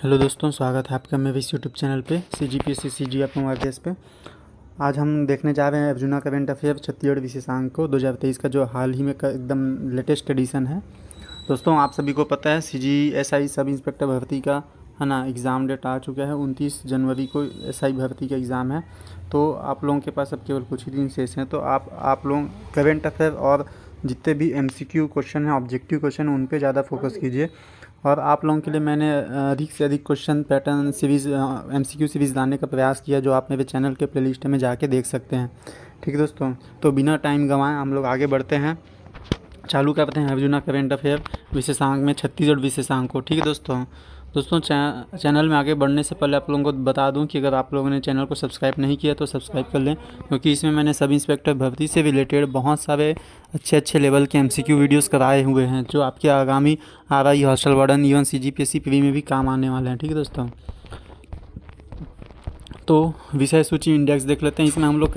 Hello दोस्तों, स्वागत है आपका मेरे इस यूट्यूब चैनल पे CGPSC CG आप मोबाइल बेस पे। आज हम देखने जा रहे हैं अर्जुना करंट अफेयर छत्तीसगढ़ विशेषांक को 2023 का जो हाल ही में एकदम लेटेस्ट एडिशन है। दोस्तों, आप सभी को पता है CGSI सब इंस्पेक्टर भर्ती का है ना एग्ज़ाम डेट आ चुका है। 29 जनवरी को SI भर्ती का एग्ज़ाम है। तो आप लोगों के पास अब केवल कुछ ही दिन शेष हैं। तो आप लोग करंट अफेयर और जितने भी MCQ क्वेश्चन हैं, ऑब्जेक्टिव क्वेश्चन, उन पे ज़्यादा फोकस कीजिए। और आप लोगों के लिए मैंने अधिक से अधिक question pattern series MCQ series लाने का प्रयास किया, जो आप मेरे चैनल के प्लेलिस्ट में जाके देख सकते हैं। ठीक है दोस्तों, तो बिना टाइम गंवाए हम लोग आगे बढ़ते हैं। चालू करते हैं अर्जुना करंट अफेयर विशेषांक में छत्तीसगढ़ विशेषांक को। ठीक है दोस्तों, चैनल में आगे बढ़ने से पहले आप लोगों को बता दूं कि अगर आप लोगों ने चैनल को सब्सक्राइब नहीं किया तो सब्सक्राइब कर लें, क्योंकि इसमें मैंने सब इंस्पेक्टर भर्ती से रिलेटेड बहुत सारे अच्छे लेवल के MCQ वीडियोस कराए हुए हैं, जो आपके आगामी RI, hostel warden, even CGPSC pre में भी काम आने वाले हैं। ठीक है दोस्तों, तो विषय सूची इंडेक्स देख लेते हैं। इसमें हम लोग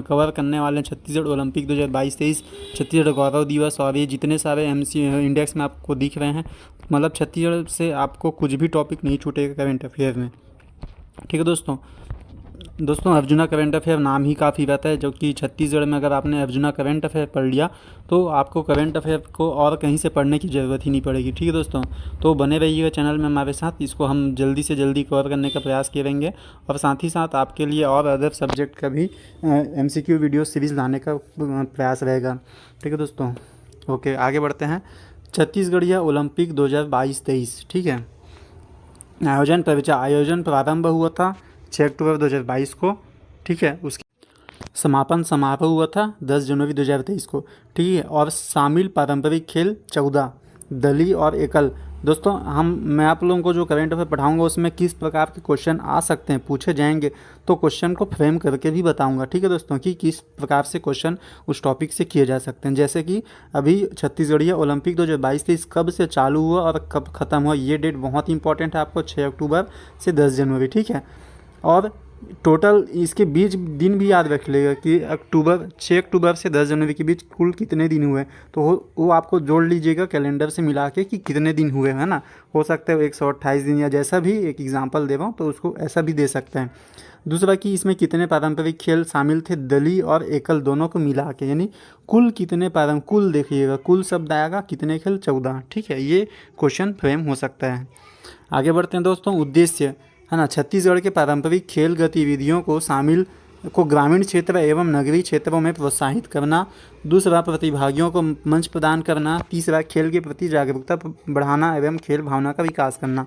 कवर करने वाले हैं छत्तीसगढ़ ओलंपिक 2022-23, छत्तीसगढ़ गौरव दिवस, और ये जितने सारे इंडेक्स में आपको दिख रहे हैं, मतलब छत्तीसगढ़ से आपको कुछ भी टॉपिक नहीं छूटेगा करंट अफेयर में। ठीक है दोस्तों, अर्जुना करंट अफेयर नाम ही काफ़ी रहता है, जो कि छत्तीसगढ़ में अगर आपने अर्जुना करंट अफेयर पढ़ लिया तो आपको करंट अफेयर को और कहीं से पढ़ने की ज़रूरत ही नहीं पड़ेगी। ठीक है दोस्तों, तो बने रहिएगा चैनल में हमारे साथ। इसको हम जल्दी से जल्दी कवर करने का प्रयास करेंगे, और साथ ही साथ आपके लिए और अदर सब्जेक्ट का भी MCQ वीडियो सीरीज़ लाने का प्रयास रहेगा। ठीक है दोस्तों, ओके, आगे बढ़ते हैं। छत्तीसगढ़िया ओलंपिक 2022-23। ठीक है, आयोजन प्रारंभ हुआ था 6 अक्टूबर 2022 को। ठीक है, उसके समापन समारोह हुआ था 10 जनवरी 2023 को। ठीक है, और शामिल पारंपरिक खेल 14, दली और एकल। दोस्तों, मैं आप लोगों को जो करंट अफेयर पढ़ाऊंगा उसमें किस प्रकार के क्वेश्चन आ सकते हैं, पूछे जाएंगे, तो क्वेश्चन को फ्रेम करके भी बताऊंगा। ठीक है दोस्तों, कि किस प्रकार से क्वेश्चन उस टॉपिक से किए जा सकते हैं। जैसे कि अभी छत्तीसगढ़िया ओलंपिक 2022-23 कब से चालू हुआ और कब ख़त्म हुआ, ये डेट बहुत इंपॉर्टेंट है आपको, 6 अक्टूबर से 10 जनवरी। ठीक है, और टोटल इसके बीच दिन भी याद रख लेगा कि 6 अक्टूबर से 10 जनवरी के बीच कुल कितने दिन हुए, तो वो आपको जोड़ लीजिएगा कैलेंडर से मिला के कि कितने दिन हुए, है ना। हो सकता है 128 दिन, या जैसा भी एक एग्जांपल दे रहा हूँ तो उसको ऐसा भी दे सकते हैं। दूसरा कि इसमें कितने पारंपरिक खेल शामिल थे, दली और एकल दोनों को मिला के, यानी कुल कितने कुल देखिएगा, कुल शब्द आएगा, कितने खेल 14। ठीक है, ये क्वेश्चन फ्रेम हो सकता है। आगे बढ़ते हैं दोस्तों। उद्देश्य है ना, छत्तीसगढ़ के पारंपरिक खेल गतिविधियों को ग्रामीण क्षेत्र एवं नगरीय क्षेत्रों में प्रोत्साहित करना। दूसरा, प्रतिभागियों को मंच प्रदान करना। तीसरा, खेल के प्रति जागरूकता बढ़ाना एवं खेल भावना का विकास करना।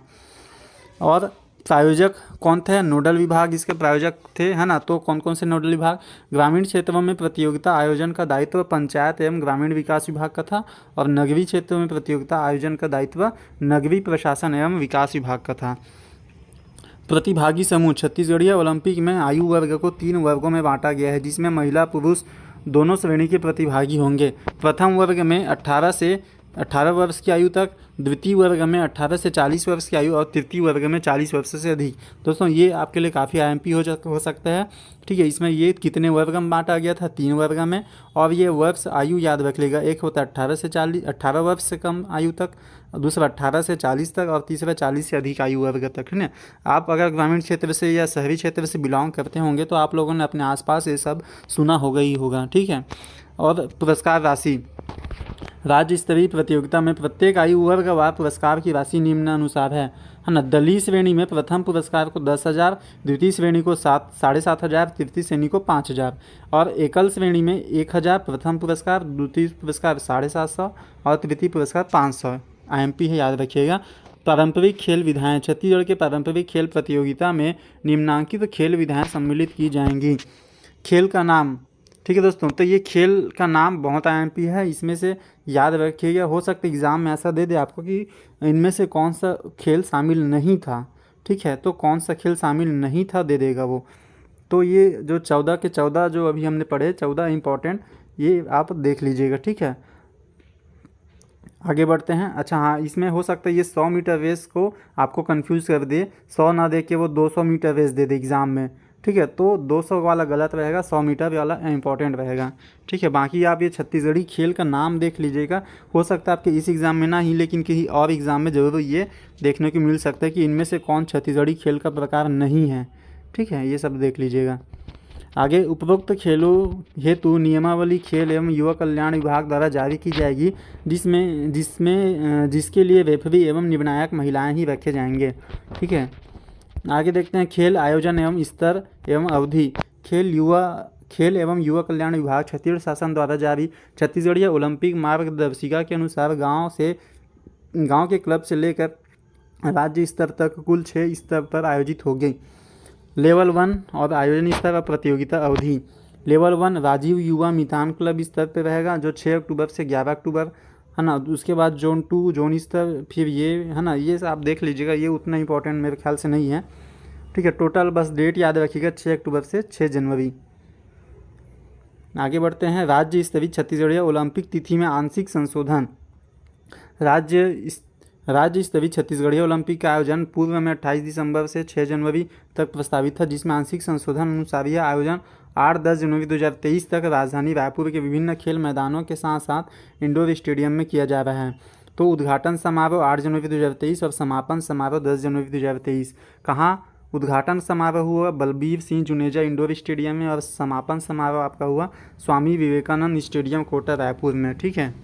और प्रायोजक कौन थे, नोडल विभाग इसके प्रायोजक थे, है ना। तो कौन कौन से नोडल विभाग, ग्रामीण क्षेत्रों में प्रतियोगिता आयोजन का दायित्व पंचायत एवं ग्रामीण विकास विभाग का था, और नगरीय क्षेत्रों में प्रतियोगिता आयोजन का दायित्व नगरीय प्रशासन एवं विकास विभाग का था। प्रतिभागी समूह, छत्तीसगढ़िया ओलंपिक में आयु वर्ग को 3 वर्गों में बांटा गया है, जिसमें महिला पुरुष दोनों श्रेणी के प्रतिभागी होंगे। प्रथम वर्ग में 18 वर्ष की आयु तक, द्वितीय वर्ग में 18 से 40 वर्ष की आयु, और तृतीय वर्ग में 40 वर्ष से अधिक। दोस्तों, ये आपके लिए काफ़ी IMP हो सकता है। ठीक है, इसमें ये कितने वर्ग में बांटा गया था, 3 वर्ग में, और ये वर्ष आयु याद रख लेगा। एक होता है 18 वर्ष से कम आयु तक, दूसरा 18 से 40 तक, और तीसरा 40 से अधिक आयु वर्ग तक, है ना। आप अगर ग्रामीण क्षेत्र से या शहरी क्षेत्र से बिलोंग करते होंगे तो आप लोगों ने अपने आसपास ये सब सुना होगा ही होगा। ठीक है, और पुरस्कार राशि, राज्य स्तरीय प्रतियोगिता में प्रत्येक आयु वर्ग व पुरस्कार की राशि निम्नानुसार है ना। दलीय श्रेणी में प्रथम पुरस्कार को 10,000, द्वितीय श्रेणी को 7,500, तृतीय श्रेणी को 5,000, और एकल श्रेणी में 1,000 प्रथम पुरस्कार, द्वितीय पुरस्कार 750 और तृतीय पुरस्कार 500। IMP है, याद रखिएगा। पारंपरिक खेल विधाएँ, छत्तीसगढ़ के पारंपरिक खेल प्रतियोगिता में निम्नांकित खेल विधाएँ सम्मिलित की जाएंगी। खेल का नाम, ठीक है दोस्तों, तो ये खेल का नाम बहुत IMP है, इसमें से याद रखिएगा। हो सकता है एग्ज़ाम में ऐसा दे दे आपको कि इनमें से कौन सा खेल शामिल नहीं था। ठीक है, तो कौन सा खेल शामिल नहीं था दे देगा वो। तो ये जो 14 के 14 जो अभी हमने पढ़े, 14 इंपॉर्टेंट, ये आप देख लीजिएगा। ठीक है, आगे बढ़ते हैं। अच्छा हाँ, इसमें हो सकता है ये 100 मीटर रेस को आपको कंफ्यूज कर दे, 100 ना दे के वो 200 मीटर रेस दे दे एग्ज़ाम में। ठीक है। तो 200 वाला गलत रहेगा, 100 मीटर वाला इंपॉर्टेंट रहेगा। ठीक है, बाकी आप ये छत्तीसगढ़ी खेल का नाम देख लीजिएगा। हो सकता है आपके इस एग्ज़ाम में ना ही, लेकिन कहीं और एग्ज़ाम में ज़रूर ये देखने को मिल सकता है कि इनमें से कौन छत्तीसगढ़ी खेल का प्रकार नहीं है। ठीक है, ये सब देख लीजिएगा। आगे, उपरोक्त खेलों हेतु नियमावली खेल एवं युवा कल्याण विभाग द्वारा जारी की जाएगी, जिसके लिए रेफरी एवं निर्णायक महिलाएं ही रखे जाएंगे। ठीक है, आगे देखते हैं खेल आयोजन एवं स्तर एवं अवधि। खेल एवं युवा कल्याण विभाग छत्तीसगढ़ शासन द्वारा जारी छत्तीसगढ़ीय ओलंपिक मार्गदर्शिका के अनुसार गांव के क्लब से लेकर राज्य स्तर तक कुल 6 स्तर पर आयोजित होगी। लेवल 1 और आयोजन स्तर और प्रतियोगिता अवधि। लेवल 1 राजीव युवा मितान क्लब स्तर पर रहेगा, जो 6 अक्टूबर से 11 अक्टूबर, है ना। उसके बाद जोन 2 जोन स्तर, फिर ये, है ना, ये आप देख लीजिएगा, ये उतना इंपॉर्टेंट मेरे ख्याल से नहीं है। ठीक है, टोटल बस डेट याद रखिएगा, 6 अक्टूबर से 6 जनवरी। आगे बढ़ते हैं, राज्य स्तरीय छत्तीसगढ़ीय ओलंपिक तिथि में आंशिक संशोधन। राज्य स्तरीय छत्तीसगढ़ीय ओलंपिक का आयोजन पूर्व में 28 दिसंबर से 6 जनवरी तक प्रस्तावित था, जिसमें आंशिक संशोधन अनुसार यह आयोजन 8-10 जनवरी 2023 तक राजधानी रायपुर के विभिन्न खेल मैदानों के साथ साथ इंडोर स्टेडियम में किया जा रहा है। तो उद्घाटन समारोह 8 जनवरी 2023 और समापन समारोह 10 जनवरी 2023। कहाँ उद्घाटन समारोह हुआ? बलबीर सिंह जुनेजा इंडोर स्टेडियम में, और समापन समारोह आपका हुआ स्वामी विवेकानंद स्टेडियम कोटा रायपुर में। ठीक है,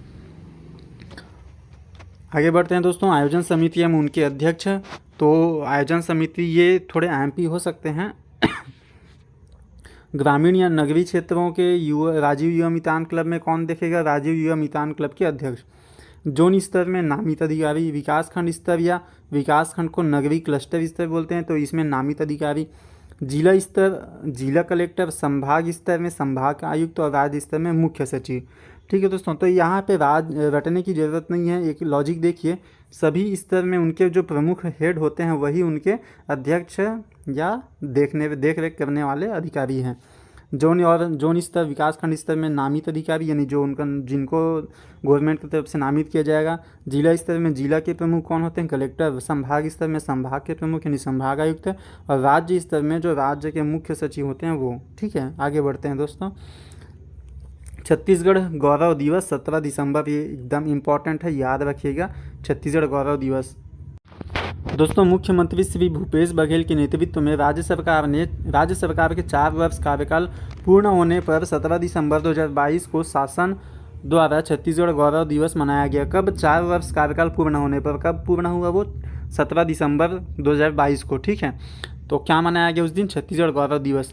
आगे बढ़ते हैं दोस्तों, आयोजन समिति एवं उनके अध्यक्ष। तो आयोजन समिति ये थोड़े एमपी हो सकते हैं। ग्रामीण या नगरीय क्षेत्रों के राजीव युवा मितान क्लब में कौन देखेगा? राजीव युवा मितान क्लब के अध्यक्ष। जोन स्तर में नामित अधिकारी। विकासखंड स्तर या विकासखंड को नगरीय क्लस्टर स्तर बोलते हैं, तो इसमें नामित अधिकारी। जिला स्तर जिला कलेक्टर। संभाग स्तर में संभाग आयुक्त, और राज्य स्तर में मुख्य सचिव। ठीक है दोस्तों, तो यहाँ पे रटने की ज़रूरत नहीं है। एक लॉजिक देखिए, सभी स्तर में उनके जो प्रमुख हेड होते हैं वही उनके अध्यक्ष या देख रेख करने वाले अधिकारी हैं। जोन स्तर विकासखंड स्तर में नामित अधिकारी, यानी जो जिनको गवर्नमेंट की तरफ से नामित किया जाएगा। जिला स्तर में जिला के प्रमुख कौन होते हैं? कलेक्टर। संभाग स्तर में संभाग के प्रमुख यानी संभाग आयुक्त, और राज्य स्तर में जो राज्य के मुख्य सचिव होते हैं वो। ठीक है, आगे बढ़ते हैं दोस्तों। छत्तीसगढ़ गौरव दिवस 17 दिसंबर, ये एकदम इम्पॉर्टेंट है, याद रखिएगा, छत्तीसगढ़ गौरव दिवस। दोस्तों, मुख्यमंत्री श्री भूपेश बघेल के नेतृत्व में राज्य सरकार के 4 वर्ष कार्यकाल पूर्ण होने पर 17 दिसंबर 2022 को शासन द्वारा छत्तीसगढ़ गौरव दिवस मनाया गया। कब? 4 वर्ष कार्यकाल पूर्ण होने पर। कब पूर्ण हुआ वो? 17 दिसंबर 2022 को। ठीक है, तो क्या मनाया गया उस दिन? छत्तीसगढ़ गौरव दिवस।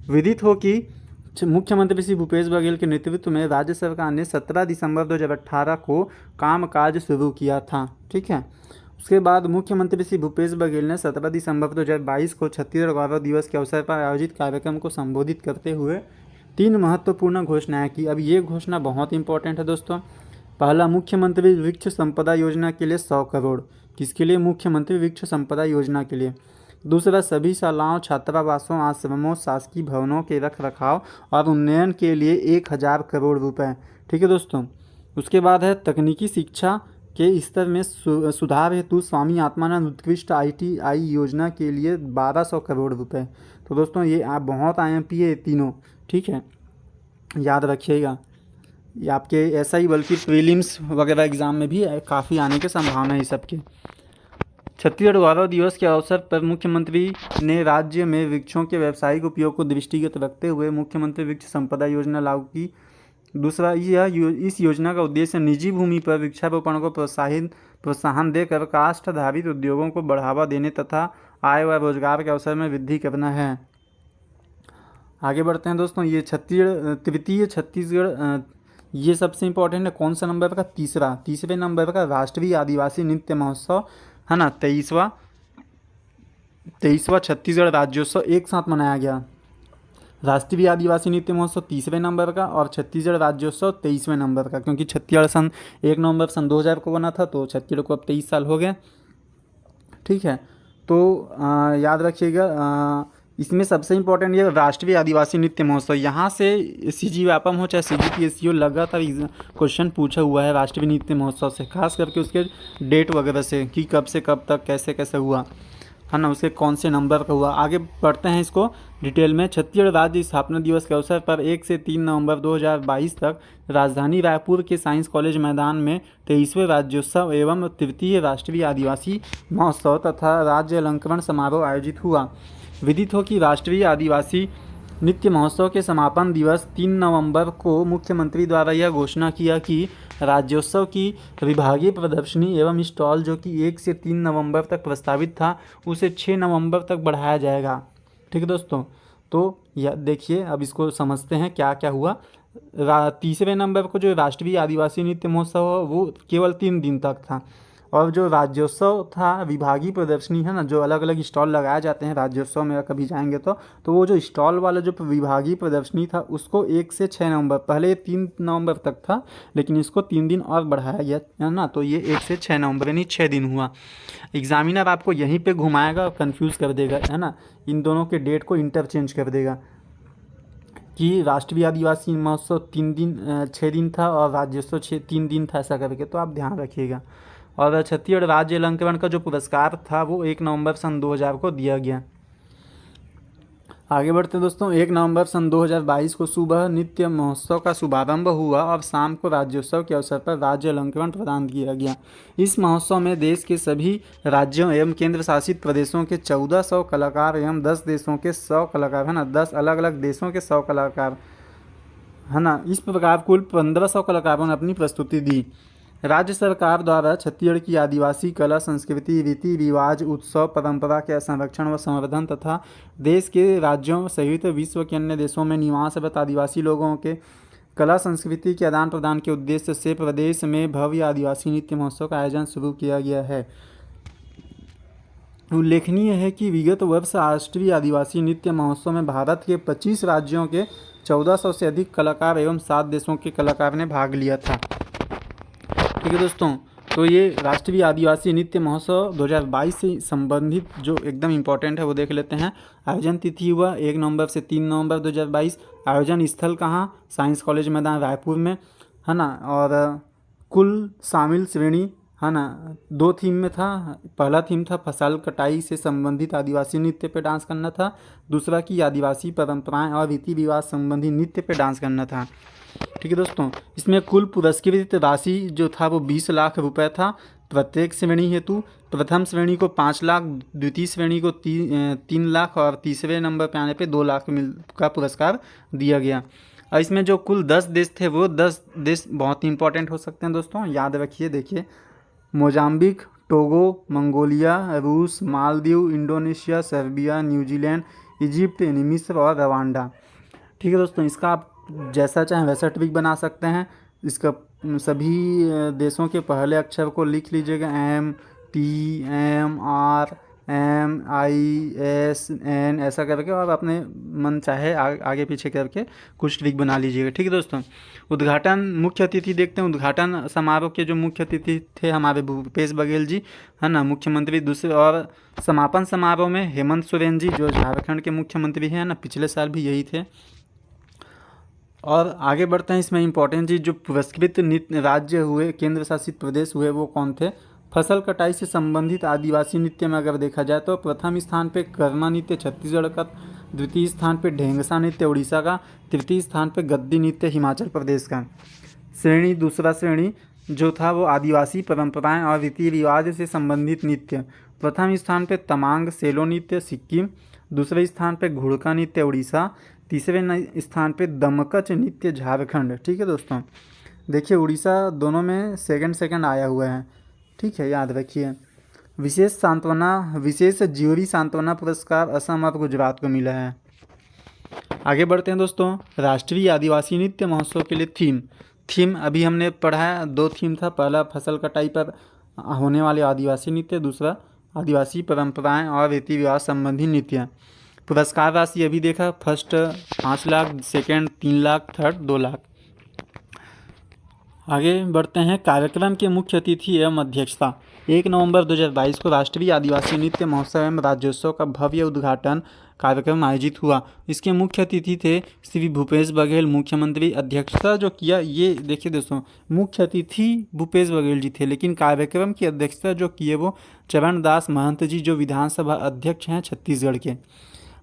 विदित हो कि मुख्यमंत्री श्री भूपेश बघेल के नेतृत्व में राज्य सरकार ने 17 दिसंबर 2018 को कामकाज शुरू किया था। ठीक है, उसके बाद मुख्यमंत्री श्री भूपेश बघेल ने 17 दिसंबर 2022 को छत्तीसगढ़ गौरव दिवस के अवसर पर आयोजित कार्यक्रम को संबोधित करते हुए 3 महत्वपूर्ण घोषणाएं की। अब ये घोषणा बहुत इंपॉर्टेंट है दोस्तों। पहला, मुख्यमंत्री वृक्ष संपदा योजना के लिए 100 करोड़। किसके लिए? मुख्यमंत्री वृक्ष संपदा योजना के लिए। दूसरा, सभी शालाओं, छात्रावासों, आश्रमों, शासकीय भवनों के रख रखाव और उन्नयन के लिए 1000 करोड़ रुपए। ठीक है दोस्तों। उसके बाद है तकनीकी शिक्षा के स्तर में सुधार हेतु स्वामी आत्मानंद उत्कृष्ट ITI योजना के लिए 1200 करोड़ रुपए। तो दोस्तों, ये आप बहुत IMP है तीनों। ठीक है, याद रखिएगा, ये आपके ऐसा ही बल्कि प्रीलिम्स वगैरह एग्जाम में भी काफ़ी आने की संभावना है सबके। छत्तीसगढ़ गौरव दिवस के अवसर पर मुख्यमंत्री ने राज्य में वृक्षों के व्यावसायिक उपयोग को दृष्टिगत रखते हुए मुख्यमंत्री वृक्ष संपदा योजना लागू की। दूसरा, इस योजना का उद्देश्य निजी भूमि पर वृक्षारोपण को प्रोत्साहन देकर काष्ठ आधारित उद्योगों को बढ़ावा देने तथा आय व रोजगार के अवसर में वृद्धि करना है। आगे बढ़ते हैं दोस्तों। ये तृतीय छत्तीसगढ़, ये सबसे इम्पोर्टेंट है। कौन सा नंबर का? तीसरे नंबर का राष्ट्रीय आदिवासी नृत्य महोत्सव, है ना, 23वां छत्तीसगढ़ राज्योत्सव एक साथ मनाया गया। राष्ट्रीय आदिवासी नृत्य महोत्सव तीसरे नंबर का और छत्तीसगढ़ राज्योत्सव 23वें नंबर का, क्योंकि छत्तीसगढ़ 1 नवंबर 2000 को बना था, तो छत्तीसगढ़ को अब 23 साल हो गए। ठीक है, तो याद रखिएगा, इसमें सबसे इम्पोर्टेंट ये राष्ट्रीय आदिवासी नृत्य महोत्सव। यहाँ से CG व्यापम हो चाहे CGPSC लगातार क्वेश्चन पूछा हुआ है राष्ट्रीय नृत्य महोत्सव से, खास करके उसके डेट वगैरह से कि कब से कब तक कैसे कैसे हुआ, है ना, उसके कौन से नंबर का हुआ। आगे बढ़ते हैं इसको डिटेल में। छत्तीसगढ़ राज्य स्थापना दिवस के अवसर पर 1 से 3 नवंबर 2022 तक राजधानी रायपुर के साइंस कॉलेज मैदान में 23वें राज्योत्सव एवं तृतीय राष्ट्रीय आदिवासी महोत्सव तथा राज्य अलंकरण समारोह आयोजित हुआ। विदित हो कि राष्ट्रीय आदिवासी नृत्य महोत्सव के समापन दिवस 3 नवंबर को मुख्यमंत्री द्वारा यह घोषणा किया कि राज्योत्सव की विभागीय प्रदर्शनी एवं स्टॉल जो कि 1 से 3 नवंबर तक प्रस्तावित था उसे 6 नवंबर तक बढ़ाया जाएगा। ठीक है दोस्तों, तो यह देखिए अब इसको समझते हैं क्या क्या हुआ। 3 नवंबर को जो राष्ट्रीय आदिवासी नृत्य महोत्सव वो केवल 3 दिन तक था, और जो राज्योत्सव था विभागीय प्रदर्शनी है ना, जो अलग अलग स्टॉल लगाए जाते हैं राज्योत्सव में कभी जाएंगे तो वो जो स्टॉल वाला जो विभागीय प्रदर्शनी था उसको 1 से 6 नवंबर, पहले 3 नवंबर तक था लेकिन इसको 3 दिन और बढ़ाया गया है ना, तो ये 1 से 6 नवंबर यानी 6 दिन हुआ। एग्जामिनर आपको यहीं पे घुमाएगा और कन्फ्यूज़ कर देगा, है ना, इन दोनों के डेट को इंटरचेंज कर देगा कि राष्ट्रीय आदिवासी महोत्सव 6 दिन था और राज्योत्सव 3 दिन था, ऐसा करके, तो आप ध्यान रखिएगा। और छत्तीसगढ़ राज्य अलंकरण का जो पुरस्कार था वो 1 नवंबर सन 2000 को दिया गया। आगे बढ़ते दोस्तों, 1 नवंबर सन 2022 को सुबह नृत्य महोत्सव का शुभारंभ हुआ और शाम को राज्योत्सव के अवसर पर राज्य अलंकरण प्रदान किया गया। इस महोत्सव में देश के सभी राज्यों एवं केंद्र शासित प्रदेशों के 1400 कलाकार एवं 10 देशों के 100 कलाकार, है ना, 10 अलग अलग देशों के 100 कलाकार, है ना, इस प्रकार कुल 1500 कलाकारों ने अपनी प्रस्तुति दी। राज्य सरकार द्वारा छत्तीसगढ़ की आदिवासी कला संस्कृति रीति रिवाज उत्सव परंपरा के संरक्षण व संवर्धन तथा देश के राज्यों सहित विश्व के अन्य देशों में निवासरत आदिवासी लोगों के कला संस्कृति के आदान प्रदान के उद्देश्य से प्रदेश में भव्य आदिवासी नृत्य महोत्सव का आयोजन शुरू किया गया है। उल्लेखनीय है कि विगत वर्ष राष्ट्रीय आदिवासी नृत्य महोत्सव में भारत के 25 राज्यों के 1400 से अधिक कलाकार एवं 7 देशों के कलाकार ने भाग लिया था। ठीक है दोस्तों, तो ये राष्ट्रीय आदिवासी नृत्य महोत्सव 2022 से संबंधित जो एकदम इम्पोर्टेंट है वो देख लेते हैं। आयोजन तिथि हुआ 1 नवंबर से 3 नवंबर 2022। आयोजन स्थल कहाँ? साइंस कॉलेज मैदान रायपुर में, है ना। और कुल शामिल श्रेणी, है ना, 2 थीम में था। पहला थीम था फसल कटाई से संबंधित आदिवासी नृत्य पे डांस करना था, दूसरा की आदिवासी परंपराएं और रीति रिवाज संबंधी नृत्य पे डांस करना था। ठीक है दोस्तों, इसमें कुल पुरस्कृत राशि जो था वो 20 लाख रुपए था प्रत्येक श्रेणी हेतु। प्रथम श्रेणी को 5 लाख, द्वितीय श्रेणी को 3 लाख और तीसरे नंबर पे आने पे 2 लाख का पुरस्कार दिया गया। और इसमें जो कुल 10 देश थे वो 10 देश बहुत ही इंपॉर्टेंट हो सकते हैं दोस्तों, याद रखिए। देखिए, मोजाम्बिक, टोगो, मंगोलिया, रूस, Maldives, Indonesia, Serbia, New Zealand, Egypt, मिस्र और रवांडा। ठीक है दोस्तों, इसका आप जैसा चाहें वैसा ट्रिक बना सकते हैं। इसका सभी देशों के पहले अक्षर को लिख लीजिएगा, MTMRMISN ऐसा करके, और अपने मन चाहे आगे पीछे करके कुछ ट्रिक बना लीजिएगा। ठीक है दोस्तों, उद्घाटन मुख्य अतिथि देखते हैं। उद्घाटन समारोह के जो मुख्य अतिथि थे हमारे भूपेश बघेल जी, है ना, मुख्यमंत्री। दूसरे और समापन समारोह में हेमंत सोरेन जी जो झारखंड के मुख्यमंत्री हैं ना, पिछले साल भी यही थे। और आगे बढ़ते हैं, इसमें इंपॉर्टेंट चीज़, जो पुरस्कृत राज्य हुए, केंद्र शासित प्रदेश हुए, वो कौन थे? फसल कटाई से संबंधित आदिवासी नृत्य में अगर देखा जाए तो प्रथम स्थान पे कर्मा नृत्य छत्तीसगढ़ का, द्वितीय स्थान पे ढेंगसा नृत्य उड़ीसा का, तृतीय स्थान पे गद्दी नृत्य हिमाचल प्रदेश का। श्रेणी, दूसरा श्रेणी जो था वो आदिवासी परंपराएं और रीति रिवाज से संबंधित नृत्य। प्रथम स्थान पे तमांग सेलो नृत्य सिक्किम, दूसरे स्थान पे घुड़का नृत्य उड़ीसा, तीसरे स्थान पे दमकच नृत्य झारखंड। ठीक है दोस्तों, देखिए उड़ीसा दोनों में सेकंड आया हुआ है। ठीक है, याद रखिए। विशेष ज्यूरी सांत्वना पुरस्कार असम और गुजरात को मिला है। आगे बढ़ते हैं दोस्तों, राष्ट्रीय आदिवासी नृत्य महोत्सव के लिए थीम अभी हमने पढ़ा है, 2 थीम था। पहला फसल कटाई पर होने वाले आदिवासी नृत्य, दूसरा आदिवासी परंपराएं और रीति रिवाज संबंधी नृत्य। पुरस्कार राशि अभी देखा, first 5 lakh, second 3 lakh, third 2 lakh. आगे बढ़ते हैं। कार्यक्रम के मुख्य अतिथि एवं अध्यक्षता। 1 नवंबर 2022 को राष्ट्रीय आदिवासी नृत्य महोत्सव एवं राज्योत्सव का भव्य उद्घाटन कार्यक्रम आयोजित हुआ। इसके मुख्य अतिथि थे श्री भूपेश बघेल, मुख्यमंत्री। अध्यक्षता जो किया, ये देखिए दोस्तों, मुख्य अतिथि भूपेश बघेल जी थे, लेकिन कार्यक्रम की अध्यक्षता जो किए वो चरणदास महंत जी, जो विधानसभा अध्यक्ष हैं छत्तीसगढ़ के।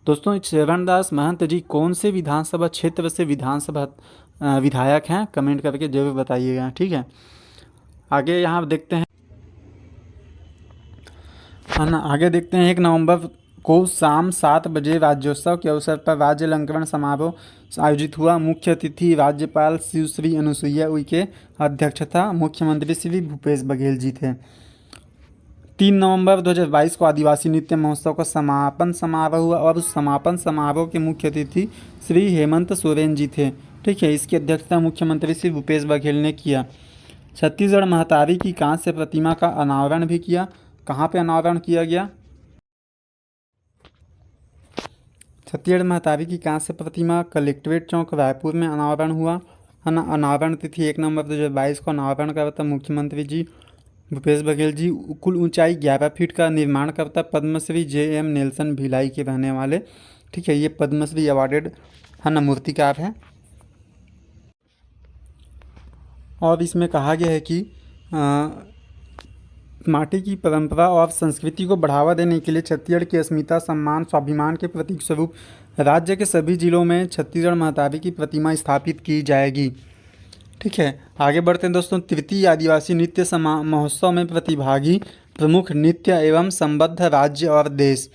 दोस्तों, चरणदास महंत जी कौन से विधानसभा क्षेत्र से विधानसभा विधायक हैं, कमेंट करके जरूर बताइएगा, ठीक है। आगे यहाँ देखते हैं, है ना, आगे देखते हैं। 1 नवंबर को शाम 7 बजे राज्योत्सव के अवसर पर राज्य अलंकरण समारोह आयोजित हुआ। मुख्य अतिथि राज्यपाल शिवश्री अनुसुईया उइके, अध्यक्षता मुख्यमंत्री श्री भूपेश बघेल जी थे। 3 नवंबर 2022 को आदिवासी नृत्य महोत्सव का समापन समारोह हुआ और उस समापन समारोह के मुख्य अतिथि श्री हेमंत सोरेन जी थे, ठीक है। इसकी अध्यक्षता मुख्यमंत्री श्री भूपेश बघेल ने किया। छत्तीसगढ़ महतारी की कांस्य प्रतिमा का अनावरण भी किया। कहाँ पे अनावरण किया गया? छत्तीसगढ़ महतारी की कांस्य प्रतिमा कलेक्ट्रेट चौक रायपुर में अनावरण हुआ, है ना। अनावरण तिथि 1 नवंबर 2022 को अनावरण करता मुख्यमंत्री जी भूपेश बघेल जी। कुल ऊंचाई 11 फीट का निर्माण करता पद्मश्री JM नेल्सन भिलाई के रहने वाले, ठीक है। ये पद्मश्री अवार्डेड, है ना, मूर्तिकार है। और इसमें कहा गया है कि माटी की परंपरा और संस्कृति को बढ़ावा देने के लिए छत्तीसगढ़ की अस्मिता, सम्मान, स्वाभिमान के प्रतीक स्वरूप राज्य के सभी जिलों में छत्तीसगढ़ महतारी की प्रतिमा स्थापित की जाएगी, ठीक है। आगे बढ़ते हैं दोस्तों। तृतीय आदिवासी नृत्य महोत्सव में प्रतिभागी प्रमुख नृत्य एवं संबद्ध राज्य और देश।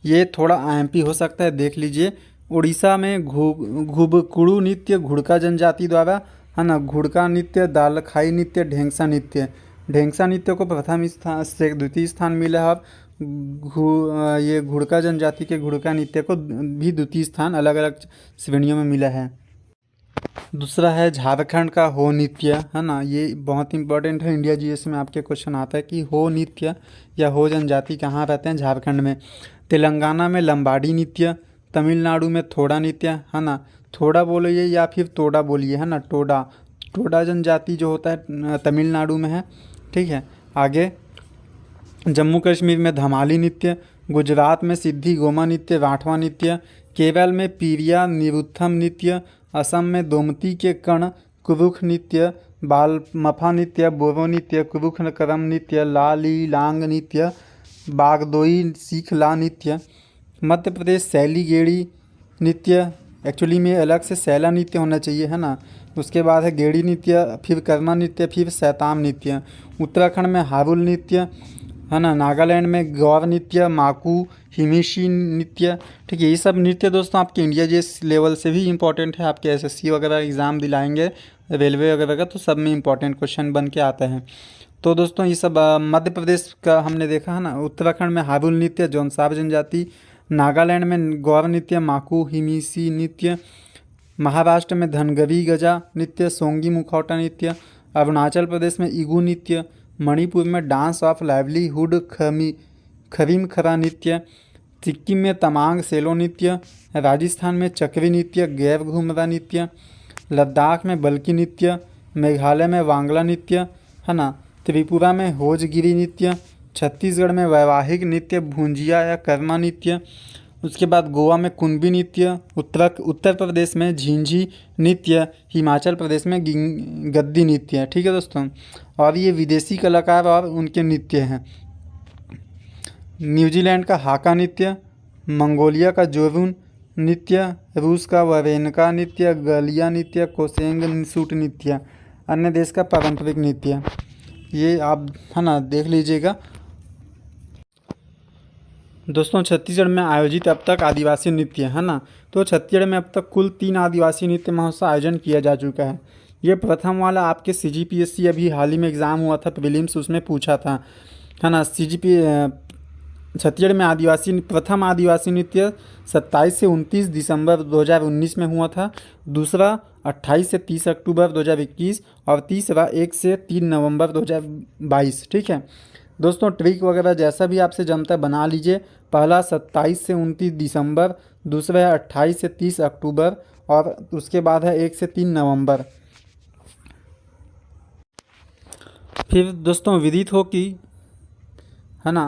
ये थोड़ा IMP हो सकता है, देख लीजिए। उड़ीसा में घुबकुड़ू नृत्य घुड़का जनजाति द्वारा, है ना। घुड़का नृत्य, दालखाई नृत्य, ढेंगसा नृत्य। ढेंगसा नृत्य को प्रथम स्थान से द्वितीय स्थान मिला है, और ये घुड़का जनजाति के घुड़का नृत्य को भी द्वितीय स्थान अलग अलग श्रेणियों में मिला है। दूसरा है झारखंड का हो नृत्य, है ना। ये बहुत इंपॉर्टेंट है, इंडिया GS में आपके क्वेश्चन आता है कि हो नृत्य या हो जनजाति कहाँ रहते हैं? झारखंड में। तेलंगाना में लंबाडी नृत्य, तमिलनाडु में थोड़ा नृत्य, है ना। थोड़ा बोलिए या फिर तोड़ा बोलिए, है ना। टोडा जनजाति जो होता है तमिलनाडु में है, ठीक है। आगे जम्मू कश्मीर में धमाली नृत्य, गुजरात में सिद्धि गोमा नृत्य, राठवा नृत्य, केरल में पीरिया निरुत्थम नृत्य, असम में दोमती के कण कुरुख नृत्य, बाल मफा नृत्य, बोरो नृत्य, कुरुख करम नृत्य, लाली लांग नृत्य, बागदोई सीखला नृत्य। मध्य प्रदेश शैली गेड़ी नृत्य, एक्चुअली में अलग से सैला नृत्य होना चाहिए, है ना। उसके बाद है गेड़ी नृत्य, फिर कर्मा नृत्य, फिर सैताम नृत्य। उत्तराखंड में हारुल नृत्य, है ना। नागालैंड में गौर नृत्य, माकू हिमिशी नृत्य, ठीक है। ये सब नृत्य दोस्तों आपके इंडिया GS लेवल से भी इम्पोर्टेंट है। आपके SSC वगैरह एग्ज़ाम दिलाएंगे, रेलवे वगैरह का, तो सब में इम्पोर्टेंट क्वेश्चन बन के आता है। तो दोस्तों ये सब मध्य प्रदेश का हमने देखा, है ना। उत्तराखंड में हारुल नृत्य, जौनसार जनजाति। नागालैंड में गौर नृत्य, माकू हिमिसी नृत्य। महाराष्ट्र में धनगरी गजा नृत्य, सोंगी मुखौटा नृत्य। अरुणाचल प्रदेश में इगू नृत्य। मणिपुर में डांस ऑफ लाइवलीहुड खरीम खरा नृत्य। सिक्किम में तमांग सेलो नृत्य। राजस्थान में चक्री नृत्य, गैर घुमरा नृत्य। लद्दाख में बल्कि नृत्य। मेघालय में वांगला नृत्य, है ना। त्रिपुरा में होजगिरी नृत्य। छत्तीसगढ़ में वैवाहिक नृत्य भुंजिया या कर्मा नृत्य। उसके बाद गोवा में कुंभी नृत्य। उत्तर प्रदेश में झिंझी नृत्य। हिमाचल प्रदेश में गद्दी नृत्य, ठीक है दोस्तों। और ये विदेशी कलाकार और उनके नृत्य हैं। न्यूजीलैंड का हाका नृत्य, मंगोलिया का जोरून नृत्य, रूस का वरेनका नृत्य, गलिया नृत्य, कोसेंग सूट नृत्य। अन्य देश का पारंपरिक नृत्य। ये आप, है ना, देख लीजिएगा। दोस्तों छत्तीसगढ़ में आयोजित अब तक आदिवासी नृत्य, है ना। तो छत्तीसगढ़ में अब तक कुल 3 आदिवासी नृत्य महोत्सव आयोजन किया जा चुका है। ये प्रथम वाला आपके CGPSC अभी हाल ही में एग्ज़ाम हुआ था, प्रीलिम्स, उसमें पूछा था, है ना। छत्तीसगढ़ में प्रथम आदिवासी नृत्य 27 से 29 दिसंबर 2019 में हुआ था। दूसरा 28 से 30 अक्टूबर 2021 और तीसरा 1 से 3 नवंबर 2022, ठीक है दोस्तों। ट्रिक वगैरह जैसा भी आपसे जमता है बना लीजिए। पहला 27 से 29 दिसंबर, दूसरा है 28 से 30 अक्टूबर और उसके बाद है 1 से 3 नवंबर। फिर दोस्तों विदित हो कि है ना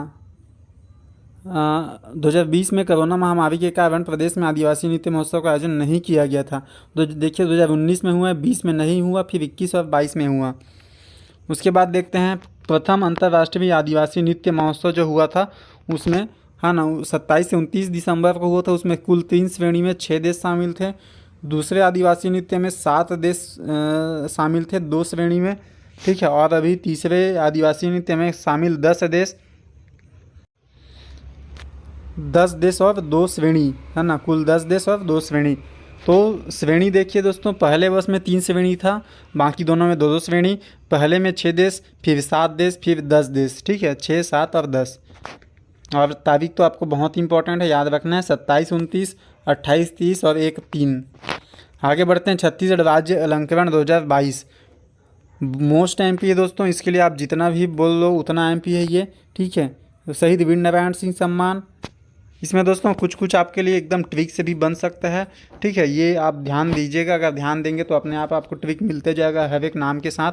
2020 में कोरोना महामारी के कारण प्रदेश में आदिवासी नृत्य महोत्सव का आयोजन नहीं किया गया था। तो देखिए 2019 में हुआ, 20 में नहीं हुआ, फिर 21 और 22 में हुआ। उसके बाद देखते हैं प्रथम अंतर्राष्ट्रीय आदिवासी नृत्य महोत्सव जो हुआ था उसमें है ना 27 से 29 दिसंबर को हुआ था। उसमें कुल 3 श्रेणी में 6 देश शामिल थे। दूसरे आदिवासी नृत्य में 7 देश शामिल थे 2 श्रेणी में, ठीक है। और अभी तीसरे आदिवासी नृत्य में शामिल 10 देश और 2 श्रेणी, है ना, कुल 10 देश और 2 श्रेणी। तो श्रेणी देखिए दोस्तों, पहले वर्ष में 3 श्रेणी था, बाकी दोनों में 2-2 श्रेणी। पहले में 6 देश, फिर 7 देश, फिर 10 देश, ठीक है, 6, 7 और 10। और तारीख तो आपको बहुत इंपॉर्टेंट है, याद रखना है, 27, 29, 28, 30 और 1, 3। आगे बढ़ते हैं छत्तीसगढ़ राज्य अलंकरण 2022। मोस्ट एमपी है दोस्तों, इसके लिए आप जितना भी बोल लो उतना एमपी है ये, ठीक है। तो शहीद वीर नारायण सिंह सम्मान, इसमें दोस्तों कुछ कुछ आपके लिए एकदम ट्रिक से भी बन सकता है, ठीक है। ये आप ध्यान दीजिएगा, अगर ध्यान देंगे तो अपने आप आपको ट्रिक मिलते जाएगा हर एक नाम के साथ।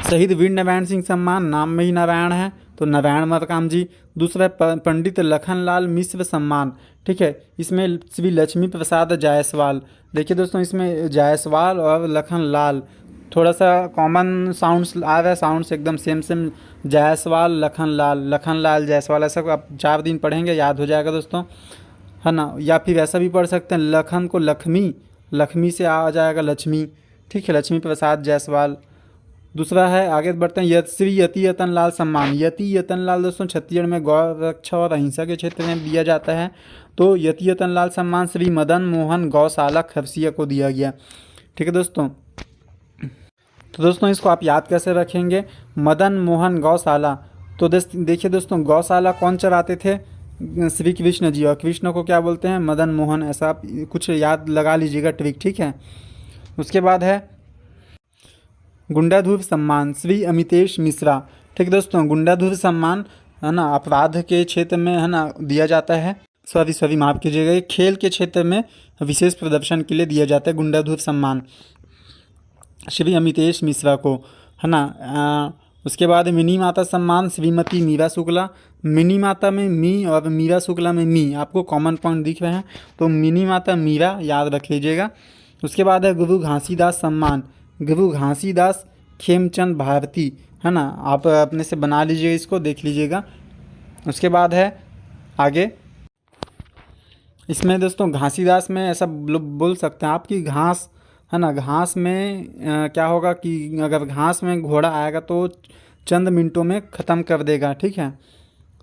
शहीद वीर नारायण सिंह सम्मान, नाम में ही नारायण है तो नारायण मरकाम जी। दूसरा पंडित लखनलाल मिश्र सम्मान, ठीक है, इसमें श्री लक्ष्मी प्रसाद जायसवाल। देखिए दोस्तों, इसमें जायसवाल और लखनलाल थोड़ा सा कॉमन साउंड्स आ रहा है, साउंड्स एकदम सेम। जायसवाल, लखनलाल जायसवाल, ऐसा आप 4 दिन पढ़ेंगे याद हो जाएगा दोस्तों, है ना। या फिर ऐसा भी पढ़ सकते हैं, लखन को लक्ष्मी से आ जाएगा लक्ष्मी, ठीक है, लक्ष्मी प्रसाद जायसवाल। दूसरा है, आगे बढ़ते हैं, श्री यति यतन लाल सम्मान। यति यतन लाल दोस्तों छत्तीसगढ़ में गौ रक्षा और अहिंसा के क्षेत्र में दिया जाता है। तो यति यतन लाल सम्मान श्री मदन मोहन गौशाला खरसिया को दिया गया, ठीक है दोस्तों। तो दोस्तों इसको आप याद कैसे रखेंगे, मदन मोहन गौशाला। तो देखिए दोस्तों, गौशाला कौन चलाते थे, श्री कृष्ण जी, और कृष्ण को क्या बोलते हैं, मदन मोहन। ऐसा आप कुछ याद लगा लीजिएगा ट्रिक, ठीक है। उसके बाद है गुंडाधुर सम्मान श्री अमितेश मिश्रा, ठीक है दोस्तों। गुंडाधुर सम्मान है ना अपराध के क्षेत्र में है ना दिया जाता है, सॉरी माफ़ कीजिएगा, ये खेल के क्षेत्र में विशेष प्रदर्शन के लिए दिया जाता है गुंडाधुर सम्मान श्री अमितेश मिश्रा को, है ना। उसके बाद मिनी माता सम्मान श्रीमती मीरा शुक्ला। मिनी माता में मी और मीरा शुक्ला में मी, आपको कॉमन पॉइंट दिख रहे हैं, तो मिनी माता मीरा याद रख लीजिएगा। उसके बाद है गुरु घासीदास सम्मान, गुरु घासीदास खेमचंद भारती, है ना, आप अपने से बना लीजिएगा, इसको देख लीजिएगा। उसके बाद है आगे, इसमें दोस्तों घासीदास में ऐसा बोल सकते हैं आपकी घास, है ना, घास में क्या होगा कि अगर घास में घोड़ा आएगा तो चंद मिनटों में ख़त्म कर देगा, ठीक है।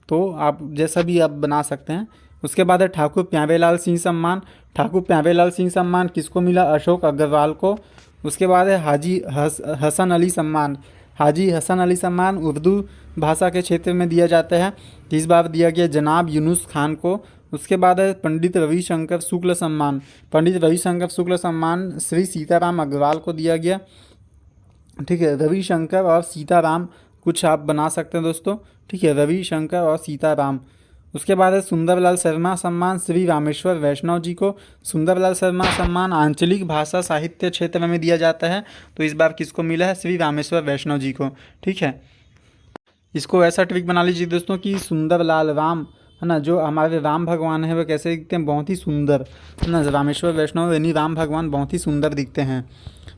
तो आप जैसा भी आप बना सकते हैं। उसके बाद है ठाकुर प्यारेलाल सिंह सम्मान। ठाकुर प्यारेलाल सिंह सम्मान किसको मिला, अशोक अग्रवाल को। उसके बाद है हाजी हसन अली सम्मान। हाजी हसन अली सम्मान उर्दू भाषा के क्षेत्र में दिया जाता है, इस बार दिया गया जनाब यूनुस खान को। उसके बाद है पंडित रविशंकर शुक्ल सम्मान। पंडित रविशंकर शुक्ल सम्मान श्री सीताराम अग्रवाल को दिया गया, ठीक है। रविशंकर और सीताराम कुछ आप बना सकते हैं दोस्तों, ठीक है, रविशंकर और सीताराम। उसके बाद है सुंदरलाल शर्मा सम्मान श्री रामेश्वर वैष्णव जी को। सुंदरलाल शर्मा सम्मान आंचलिक भाषा साहित्य क्षेत्र में दिया जाता है, तो इस बार किसको मिला है, श्री रामेश्वर वैष्णव जी को, ठीक है। इसको ऐसा ट्रिक बना लीजिए दोस्तों कि सुंदरलाल राम, है ना, जो हमारे राम भगवान हैं वो कैसे दिखते हैं, बहुत ही सुंदर, है ना। रामेश्वर वैष्णव यानी राम भगवान बहुत ही सुंदर दिखते हैं,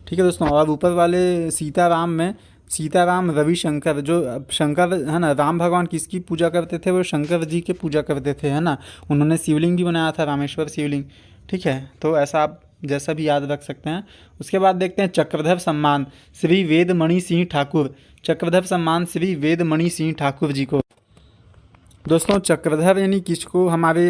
ठीक है दोस्तों। और ऊपर वाले सीताराम में सीताराम रविशंकर, जो शंकर है ना, राम भगवान किसकी पूजा करते थे, वो शंकर जी की पूजा करते थे, है ना। उन्होंने शिवलिंग भी बनाया था, रामेश्वर शिवलिंग, ठीक है। तो ऐसा आप जैसा भी याद रख सकते हैं। उसके बाद देखते हैं चक्रधर सम्मान श्री वेदमणि सिंह ठाकुर। चक्रधर सम्मान श्री वेदमणि सिंह ठाकुर जी को। दोस्तों चक्रधर यानी किसको, हमारे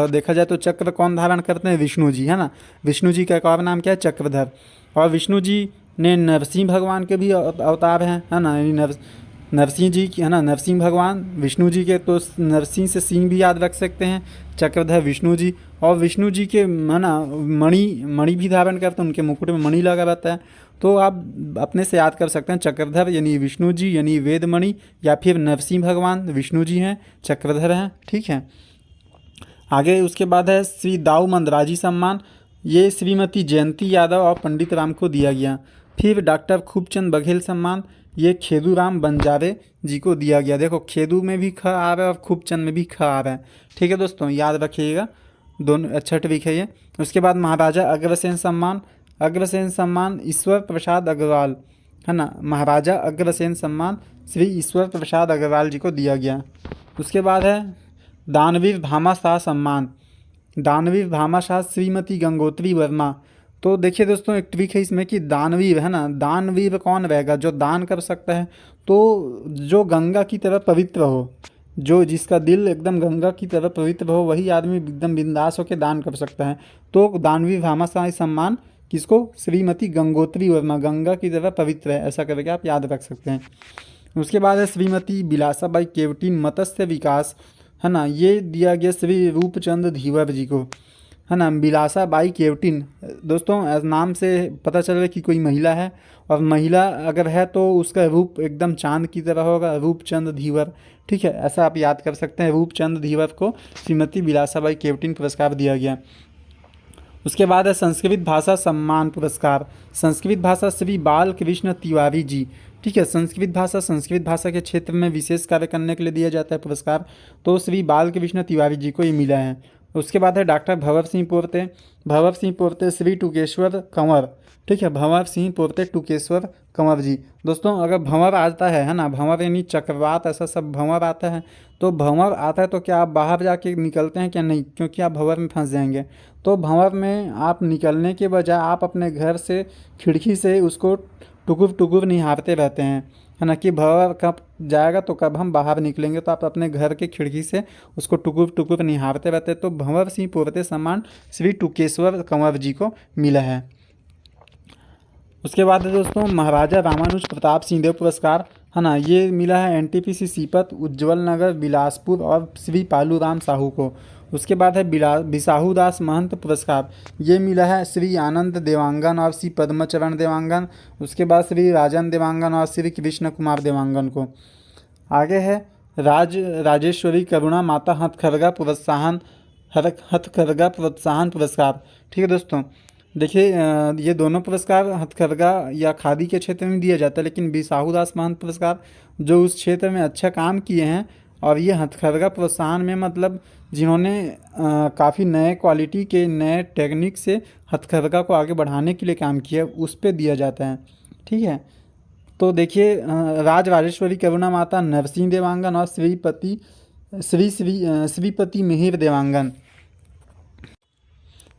देखा जाए तो चक्र कौन धारण करते हैं, विष्णु जी, है ना। विष्णु जी का एक और नाम क्या है, चक्रधर। और विष्णु जी ने नरसिंह भगवान के भी अवतार हैं, है ना, यानी नरसिंह जी की, है ना, नरसिंह भगवान विष्णु जी के, तो नरसिंह से सिंह भी याद रख सकते हैं। चक्रधर विष्णु जी, और विष्णु जी के है ना मणि भी धारण करते हैं, उनके मुकुट में मणि लगा रहता है, तो आप अपने से याद कर सकते हैं। चक्रधर यानी विष्णु जी यानी वेदमणि, या फिर नरसिंह भगवान विष्णु जी हैं, चक्रधर हैं, ठीक है। आगे उसके बाद है श्री दाऊ मंदराजी सम्मान, ये श्रीमती जयंती यादव और पंडित राम को दिया गया। फिर डॉक्टर खूबचंद बघेल सम्मान, ये खेदूराम बंजारे जी को दिया गया। देखो खेदू में भी ख आ रहा है और खूबचंद में भी ख आ रहा है। ठीक है दोस्तों, याद रखिएगा, दोनों अच्छा ट्रिक है ये। उसके बाद महाराजा अग्रसेन सम्मान, अग्रसेन सम्मान ईश्वर प्रसाद अग्रवाल, है ना, महाराजा अग्रसेन सम्मान श्री ईश्वर प्रसाद अग्रवाल जी को दिया गया। उसके बाद है दानवीर भामाशाह सम्मान, दानवीर भामाशाह श्रीमती गंगोत्री वर्मा। तो देखिए दोस्तों, एक ट्रिक है इसमें कि दानवीर है ना, दानवीर कौन रहेगा, जो दान कर सकता है, तो जो गंगा की तरह पवित्र हो, जो जिसका दिल एकदम गंगा की तरह पवित्र हो, वही आदमी एकदम बिंदास होकर दान कर सकता है। तो दानवीर भामाशाह सम्मान किसको, श्रीमती गंगोत्री वर्मा, गंगा की तरह पवित्र है, ऐसा करके आप याद रख सकते हैं। उसके बाद है श्रीमती बिलासाबाई केवटिन मत्स्य विकास, है ना, ये दिया गया श्री रूपचंद धीवर जी को, है ना, बिलासाबाई केवटिन। दोस्तों नाम से पता चल रहा है कि कोई महिला है, और महिला अगर है तो उसका रूप एकदम चांद की तरह होगा, रूपचंद धीवर। ठीक है, ऐसा आप याद कर सकते हैं, रूपचंद धीवर को श्रीमती बिलासाबाई केवटिन पुरस्कार दिया गया। उसके बाद है संस्कृत भाषा सम्मान पुरस्कार, संस्कृत भाषा श्री बाल कृष्ण तिवारी जी। ठीक है, संस्कृत भाषा के क्षेत्र में विशेष कार्य करने के लिए दिया जाता है पुरस्कार, तो श्री बाल कृष्ण तिवारी जी को ये मिला है। उसके बाद है डॉक्टर भंवर सिंह पोर्ते, भंवर सिंह पोर्ते श्री टुकेश्वर कंवर। ठीक है, भंवर सिंह पोर्ते टुकेश्वर कंवर जी। दोस्तों अगर भंवर आता है ना, भंवर यानी चक्रवात, ऐसा सब भंवर आता है, तो भंवर आता है तो क्या आप बाहर जाके निकलते हैं क्या, नहीं, क्योंकि आप भंवर में फंस जाएंगे। तो भंवर में आप निकलने के बजाय आप अपने घर से खिड़की से उसको टुकुर टुकुर निहारते रहते हैं, है ना, कि भंवर कब जाएगा तो कब हम बाहर निकलेंगे, तो आप अपने घर के खिड़की से उसको टुकुर टुकुर निहारते रहते हैं। तो भंवर सिंह पोर्ते सम्मान श्री टुकेश्वर कंवर जी को मिला है। उसके बाद है दोस्तों महाराजा रामानुज प्रताप सिंहदेव पुरस्कार, है ना, ये मिला है एनटीपीसी सीपत, उज्जवल नगर, बिलासपुर और श्री पालूराम साहू को। उसके बाद है बिसाहू दास महंत पुरस्कार, ये मिला है श्री आनंद देवांगन और श्री पद्मचरण देवांगन। उसके बाद श्री राजन देवांगन और श्री कृष्ण कुमार देवांगन को। आगे है राजेश्वरी करुणा माता हथकरघा प्रोत्साहन पुरस्कार। ठीक है दोस्तों, देखिए ये दोनों पुरस्कार हथकरघा या खादी के क्षेत्र में दिया जाता है, लेकिन बिसाहू दास महंत पुरस्कार जो उस क्षेत्र में अच्छा काम किए हैं, और ये हथकरघा प्रोत्साहन में मतलब जिन्होंने काफ़ी नए क्वालिटी के नए टेक्निक से हथकरघा को आगे बढ़ाने के लिए काम किया, उस पर दिया जाता है। ठीक है, तो देखिए राजेश्वरी करुणा माता नरसिंह देवांगन और श्रीपति मिहिर देवांगन।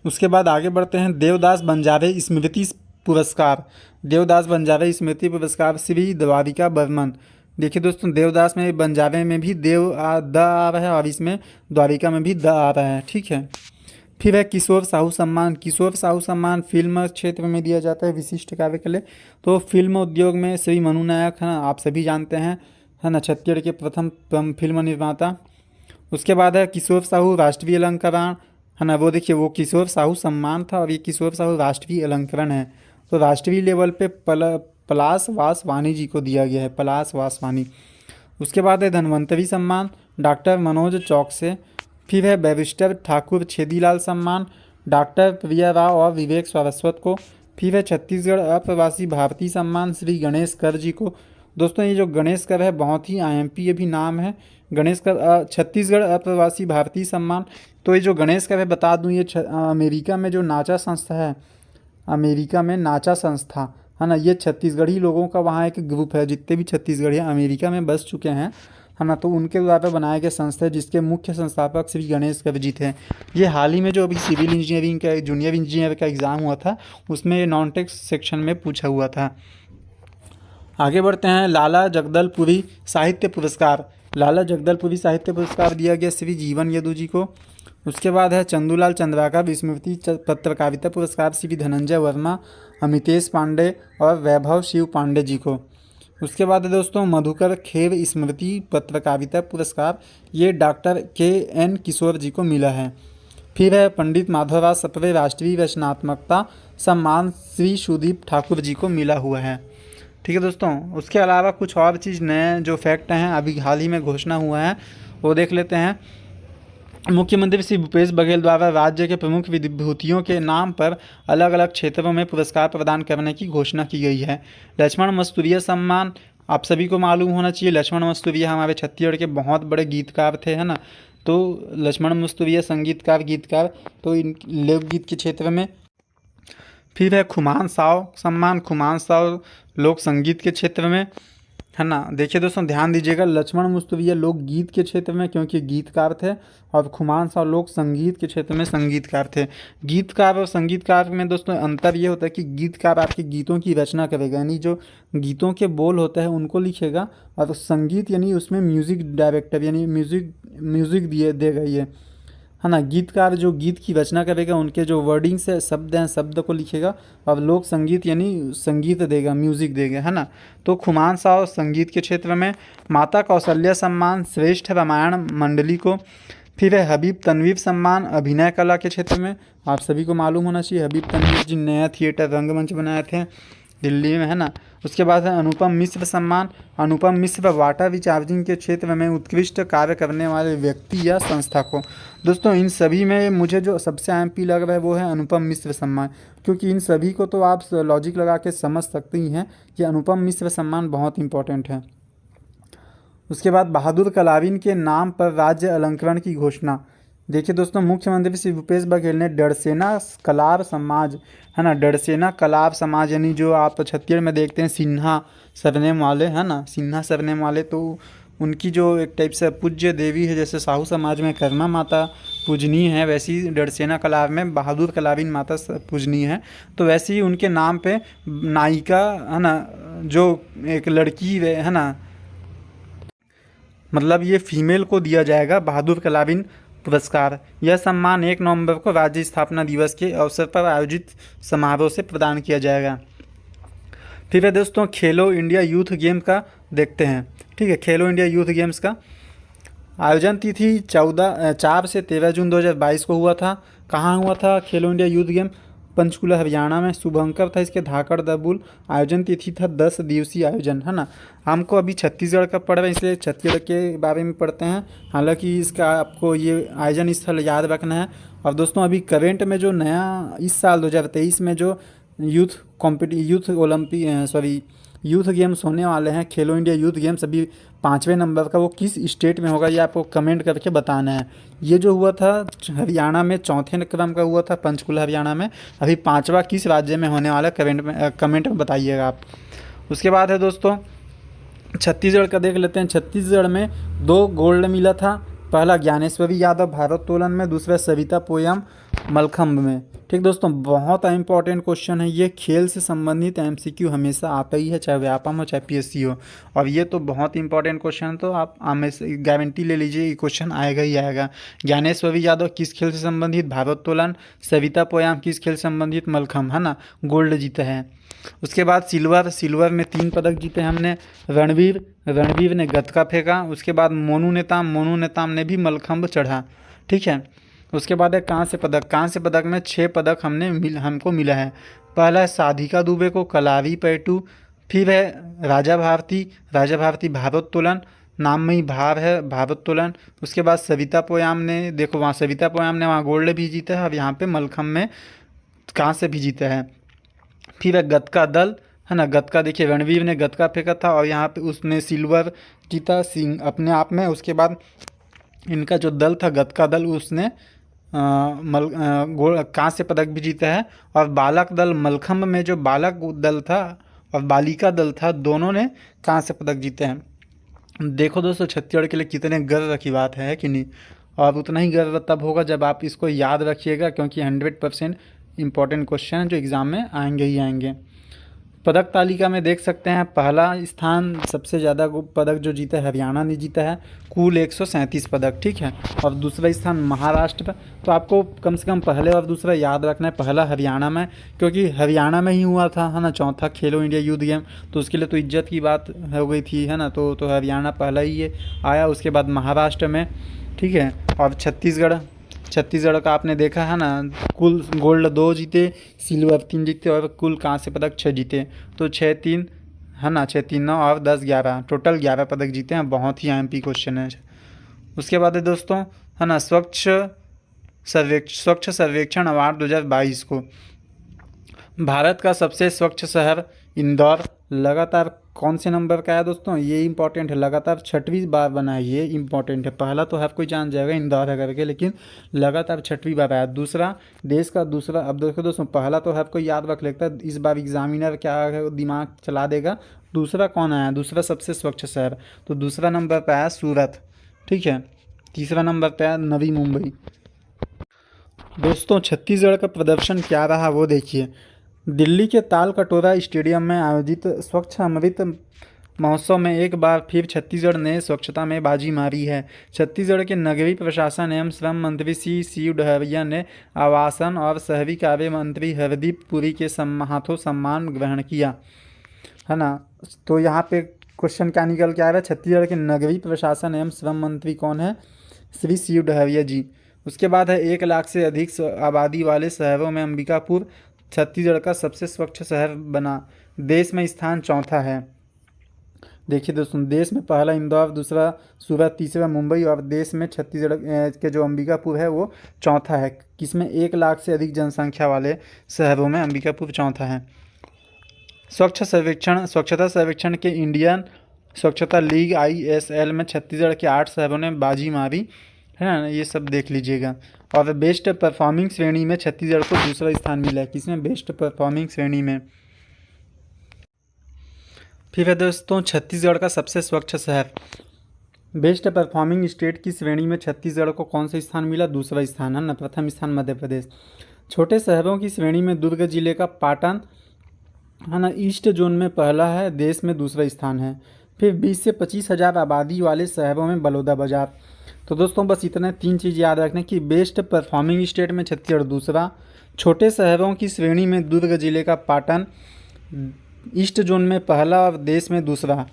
उसके बाद आगे बढ़ते हैं देवदास बंजारे स्मृति पुरस्कार, देवदास बंजारे स्मृति पुरस्कार श्री द्वारिका बर्मन। देखिए दोस्तों, देवदास में बंजारे में भी द आ रहा है और इसमें द्वारिका में भी द आ रहा है। ठीक है, फिर है किशोर साहू सम्मान, किशोर साहू सम्मान फिल्म क्षेत्र में दिया जाता है विशिष्ट कार्य के लिए। तो फिल्म उद्योग में श्री मनु नायक, है ना, आप सभी जानते हैं, है ना, छत्तीसगढ़ के प्रथम फिल्म निर्माता। उसके बाद है किशोर साहू राष्ट्रीय अलंकरण, है ना, वो देखिए वो किशोर साहू सम्मान था और ये किशोर साहू राष्ट्रीय अलंकरण है। तो राष्ट्रीय लेवल पे पलाश वासवानी जी को दिया गया है, पलाश वासवानी। उसके बाद है धन्वंतरी सम्मान डॉक्टर मनोज चौकसे। फिर है बैरिस्टर ठाकुर छेदीलाल सम्मान डॉक्टर प्रिया राव और विवेक सारस्वत को। फिर है छत्तीसगढ़ अप्रवासी भारतीय सम्मान श्री गणेश कर जी को। दोस्तों ये जो गणेश कर है बहुत ही IMP भी नाम है, गणेश कर छत्तीसगढ़ अप्रवासी भारतीय सम्मान। तो ये जो गणेश कर है बता दूं, ये अमेरिका में जो नाचा संस्था है, अमेरिका में नाचा संस्था, है ना, ये छत्तीसगढ़ी लोगों का वहाँ एक ग्रुप है, जितने भी छत्तीसगढ़ी अमेरिका में बस चुके हैं, है ना, तो उनके द्वारा बनाए गए संस्था है, जिसके मुख्य संस्थापक श्री गणेश कर जी थे। ये हाल ही में जो अभी सिविल इंजीनियरिंग का जूनियर इंजीनियर का एग्ज़ाम हुआ था, उसमें ये नॉन टेक्स्ट सेक्शन में पूछा हुआ था। आगे बढ़ते हैं लाला जगदलपुरी साहित्य पुरस्कार, लाला जगदलपुरी साहित्य पुरस्कार दिया गया श्री जीवन यदु जी को। उसके बाद है चंदूलाल चंद्राकर स्मृति पत्रकारिता पुरस्कार श्री धनंजय वर्मा, अमितेश पांडे और वैभव शिव पांडे जी को। उसके बाद है दोस्तों मधुकर खेर स्मृति पत्रकारिता पुरस्कार, ये डॉक्टर KN किशोर जी को मिला है। फिर है पंडित माधवराव सप्रे राष्ट्रीय रचनात्मकता सम्मान श्री सुदीप ठाकुर जी को मिला हुआ है। ठीक है दोस्तों, उसके अलावा कुछ और चीज़ नए जो फैक्ट हैं अभी हाल ही में घोषणा हुआ है वो देख लेते हैं। मुख्यमंत्री श्री भूपेश बघेल द्वारा राज्य के प्रमुख विभूतियों के नाम पर अलग अलग क्षेत्रों में पुरस्कार प्रदान करने की घोषणा की गई है। लक्ष्मण मस्तूरिया सम्मान, आप सभी को मालूम होना चाहिए लक्ष्मण मुस्तुविया हमारे छत्तीसगढ़ के बहुत बड़े गीतकार थे, है ना। तो लक्ष्मण मुस्तुविया संगीतकार गीतकार, तो इन लोकगीत के क्षेत्र में। फिर है खुमान साव सम्मान, खुमान साव लोक संगीत के क्षेत्र में, है ना। देखिए दोस्तों ध्यान दीजिएगा, लक्ष्मण मुस्तुविया लोक गीत के क्षेत्र में क्योंकि गीतकार थे, और खुमान साव लोक संगीत के क्षेत्र में संगीतकार थे। गीतकार और संगीतकार में दोस्तों अंतर ये होता है कि गीतकार आपके गीतों की रचना करेगा, यानी जो गीतों के बोल होते हैं उनको लिखेगा, और संगीत यानी उसमें म्यूज़िक डायरेक्टर यानी म्यूज़िक दिए देगा ये, है ना। गीतकार जो गीत की रचना करेगा, उनके जो वर्डिंग्स है शब्द हैं शब्द को लिखेगा, और लोक संगीत यानी संगीत देगा, म्यूज़िक देगा, है ना। तो खुमान साव संगीत के क्षेत्र में। माता कौशल्या सम्मान श्रेष्ठ रामायण मंडली को। फिर है हबीब तनवीर सम्मान अभिनय कला के क्षेत्र में। आप सभी को मालूम होना चाहिए हबीब तनवीर जी नया थिएटर रंगमंच बनाए थे दिल्ली में, है ना। उसके बाद है अनुपम मिश्र सम्मान। अनुपम मिश्र वाटर रिचार्जिंग के क्षेत्र में उत्कृष्ट कार्य करने वाले व्यक्ति या संस्था को। दोस्तों इन सभी में मुझे जो सबसे एमपी लग रहा है वो है अनुपम मिश्र सम्मान, क्योंकि इन सभी को तो आप लॉजिक लगा के समझ सकते ही हैं कि अनुपम मिश्र सम्मान बहुत इंपॉर्टेंट है। उसके बाद बहादुर कलावीन के नाम पर राज्य अलंकरण की घोषणा। देखिए दोस्तों मुख्यमंत्री श्री भूपेश बघेल ने डरसेना कलार समाज, है ना, डरसेना कलार समाज यानी जो आप छत्तीसगढ़ में देखते हैं सिन्हा सरनेम वाले, है ना, सिन्हा सरनेम वाले, तो उनकी जो एक टाइप से पूज्य देवी है, जैसे साहू समाज में करना माता पूजनीय है, वैसी डरसेना कलार में बहादुर कलावीन माता पूजनीय है। तो वैसे ही उनके नाम पे नायिका, है ना, जो एक लड़की है ना, मतलब ये फीमेल को दिया जाएगा बहादुर कलावीन पुरस्कार। यह सम्मान 1 नवंबर को राज्य स्थापना दिवस के अवसर पर आयोजित समारोह से प्रदान किया जाएगा। फिर है दोस्तों खेलो इंडिया यूथ गेम का देखते हैं, ठीक है। खेलो इंडिया यूथ गेम्स का आयोजन तिथि 4 से 13 जून 2022 को हुआ था। कहाँ हुआ था खेलो India youth game? Panchkula Haryana में। शुभंकर था इसके धाकड़ दबुल। आयोजन तिथि था 10 दिवसीय आयोजन, है ना। हमको अभी छत्तीसगढ़ का पढ़ रहे हैं इसलिए छत्तीसगढ़ के बारे में पढ़ते हैं, हालांकि इसका आपको ये आयोजन स्थल याद रखना है। और दोस्तों अभी करेंट में जो नया इस साल 2023 में जो यूथ गेम्स होने वाले हैं, खेलो इंडिया यूथ गेम्स, अभी 5वें नंबर का वो किस स्टेट में होगा ये आपको कमेंट करके बताना है। ये जो हुआ था हरियाणा में 4थे क्रम का हुआ था पंचकुला हरियाणा में, अभी 5वां किस राज्य में होने वाला कमेंट में बताइएगा आप। उसके बाद है दोस्तों छत्तीसगढ़ का देख लेते हैं। छत्तीसगढ़ में 2 गोल्ड मिला था, पहला ज्ञानेश्वरी यादव भारोत्तोलन में, दूसरा सविता पोयम मलखम्ब में। ठीक दोस्तों बहुत इंपॉर्टेंट क्वेश्चन है ये, खेल से संबंधित एमसीक्यू हमेशा आता ही है, चाहे व्यापम हो चाहे पीएससी हो, और ये तो बहुत इंपॉर्टेंट क्वेश्चन है, तो आप हमेशा गारंटी ले लीजिए ये क्वेश्चन आएगा ही आएगा। ज्ञानेश्वरी यादव किस खेल से संबंधित? भारोत्तोलन। सविता पोयम किस खेल से संबंधित? मलखम्ब, है ना, गोल्ड जीते हैं। उसके बाद सिल्वर में 3 पदक जीते हमने। रणवीर ने गतका फेंका। उसके बाद मोनू नेताम ने भी मलखम्ब चढ़ा, ठीक है। उसके बाद है कांस्य पदक में 6 पदक हमको मिला है। पहला है साधिका दुबे को कलारी पैटू, फिर है राजा भारती भारोत्तोलन, नाम में ही भार है भारोत्तोलन। उसके बाद सविता पोयाम ने, देखो वहाँ सविता पोयाम ने वहाँ गोल्ड भी जीता है, अब यहाँ पे मलखम्ब में कांस्य भी जीता है। फिर है गतका दल, है ना, गतका देखिए रणवीर ने गतका फेंका था और यहाँ पे उसने सिल्वर जीता अपने आप में। उसके बाद इनका जो दल था गतका दल उसने कांस्य पदक भी जीता है। और बालक दल मलखम्ब में जो बालक दल था और बालिका दल था दोनों ने कांस्य पदक जीते हैं। देखो दोस्तों छत्तीसगढ़ के लिए कितने गर्व की बात है कि नहीं, और उतना ही गर्व तब होगा जब आप इसको याद रखिएगा, क्योंकि 100% इंपॉर्टेंट क्वेश्चन है जो एग्ज़ाम में आएंगे ही आएंगे। पदक तालिका में देख सकते हैं पहला स्थान सबसे ज़्यादा पदक जो जीता है हरियाणा ने जीता है, कुल 137 पदक, ठीक है। और दूसरा स्थान महाराष्ट्र पर। तो आपको कम से कम पहले और दूसरा याद रखना है, पहला हरियाणा में, क्योंकि हरियाणा में ही हुआ था, है ना, चौथा खेलो इंडिया यूथ गेम, तो उसके लिए तो इज्जत की बात हो गई थी, है ना। तो हरियाणा पहला ही ये आया। उसके बाद महाराष्ट्र में, ठीक है। और छत्तीसगढ़ का आपने देखा है ना, कुल गोल्ड 2 जीते, सिल्वर 3 जीते और कुल कांस्य पदक 6 जीते। तो 6-3, है ना, 6-3 9 और 10-11 टोटल 11 पदक जीते हैं। बहुत ही एमपी क्वेश्चन है। उसके बाद है दोस्तों, है ना, स्वच्छ सर्वेक्षण अवार्ड 2022 को भारत का सबसे स्वच्छ शहर इंदौर लगातार कौन से नंबर का है दोस्तों, ये इंपॉर्टेंट है, लगातार 6वीं बार बना है, ये इंपॉर्टेंट है। पहला तो हर कोई जान जाएगा इंदौर है करके, लेकिन लगातार 6वीं बार आया। दूसरा, देश का दूसरा, अब देखो दोस्तों पहला तो हर कोई याद रख लेता है, इस बार एग्जामिनर क्या है, दिमाग चला देगा। दूसरा कौन आया, दूसरा सबसे स्वच्छ शहर, तो दूसरा नंबर पर आया सूरत, ठीक है। तीसरा नंबर पर आया नवी मुंबई। दोस्तों छत्तीसगढ़ का प्रदर्शन क्या रहा वो देखिए। दिल्ली के ताल कटोरा स्टेडियम में आयोजित स्वच्छ अमृत महोत्सव में एक बार फिर छत्तीसगढ़ ने स्वच्छता में बाजी मारी है। छत्तीसगढ़ के नगरीय प्रशासन एवं श्रम मंत्री श्री शिव डहरिया ने आवासन और शहरी कार्य मंत्री हरदीप पुरी के हाथों सम्मान ग्रहण किया, है ना। तो यहाँ पे क्वेश्चन क्या निकल के आ रहा है, छत्तीसगढ़ के नगरीय प्रशासन एवं श्रम मंत्री कौन है, श्री शिव डहरिया जी। उसके बाद है 1 लाख से अधिक आबादी वाले शहरों में अंबिकापुर छत्तीसगढ़ का सबसे स्वच्छ शहर बना, देश में स्थान 4था है। देखिए दोस्तों, देश में पहला इंदौर, दूसरा सूरत, तीसरा मुंबई और देश में छत्तीसगढ़ के जो अंबिकापुर है वो 4था है। किसमें, 1 लाख से अधिक जनसंख्या वाले शहरों में अंबिकापुर 4था है। स्वच्छता सर्वेक्षण के इंडियन स्वच्छता लीग ISL में छत्तीसगढ़ के 8 शहरों ने बाजी मारी, है ना, ये सब देख लीजिएगा। और बेस्ट परफॉर्मिंग श्रेणी में छत्तीसगढ़ को दूसरा स्थान मिला है, किसमें, बेस्ट परफॉर्मिंग श्रेणी में। फिर है दोस्तों छत्तीसगढ़ का सबसे स्वच्छ शहर, बेस्ट परफॉर्मिंग स्टेट की श्रेणी में छत्तीसगढ़ को कौन सा स्थान मिला, दूसरा स्थान, है ना। प्रथम स्थान मध्य प्रदेश। छोटे शहरों की श्रेणी में दुर्ग जिले का पाटन, है ना, ईस्ट जोन में पहला है, देश में दूसरा स्थान है। फिर 20 से 25 हज़ार आबादी वाले शहरों में बलौदाबाजार। तो दोस्तों बस इतने 3 चीज़ याद रखने की, बेस्ट परफॉर्मिंग स्टेट में छत्तीसगढ़ दूसरा, छोटे शहरों की श्रेणी में दुर्ग जिले का पाटन ईस्ट जोन में पहला और देश में दूसरा,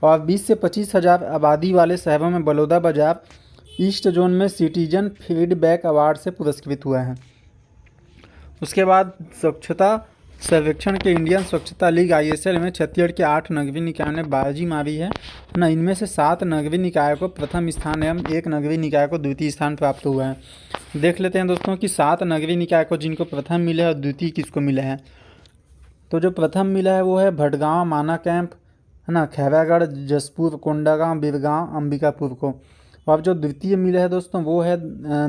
और 20 से 25 हज़ार आबादी वाले शहरों में बलौदाबाजार ईस्ट जोन में सिटीजन फीडबैक अवार्ड से पुरस्कृत हुआ है। उसके बाद स्वच्छता सर्वेक्षण के इंडियन स्वच्छता लीग ISL में छत्तीसगढ़ के 8 नगरीय निकायों ने बाजी मारी है ना। इनमें से 7 नगरीय निकायों को प्रथम स्थान एवं 1 नगरीय निकाय को द्वितीय स्थान प्राप्त हुआ है। देख लेते हैं दोस्तों कि 7 नगरीय निकाय को जिनको प्रथम मिला है और द्वितीय किसको मिला है। तो जो प्रथम मिला है वो है भटगांव, माना कैंप, है ना, खैरागढ़, जसपुर, कोंडागांव, बिरगांव, अंबिकापुर को। और जो द्वितीय मिला है दोस्तों वो है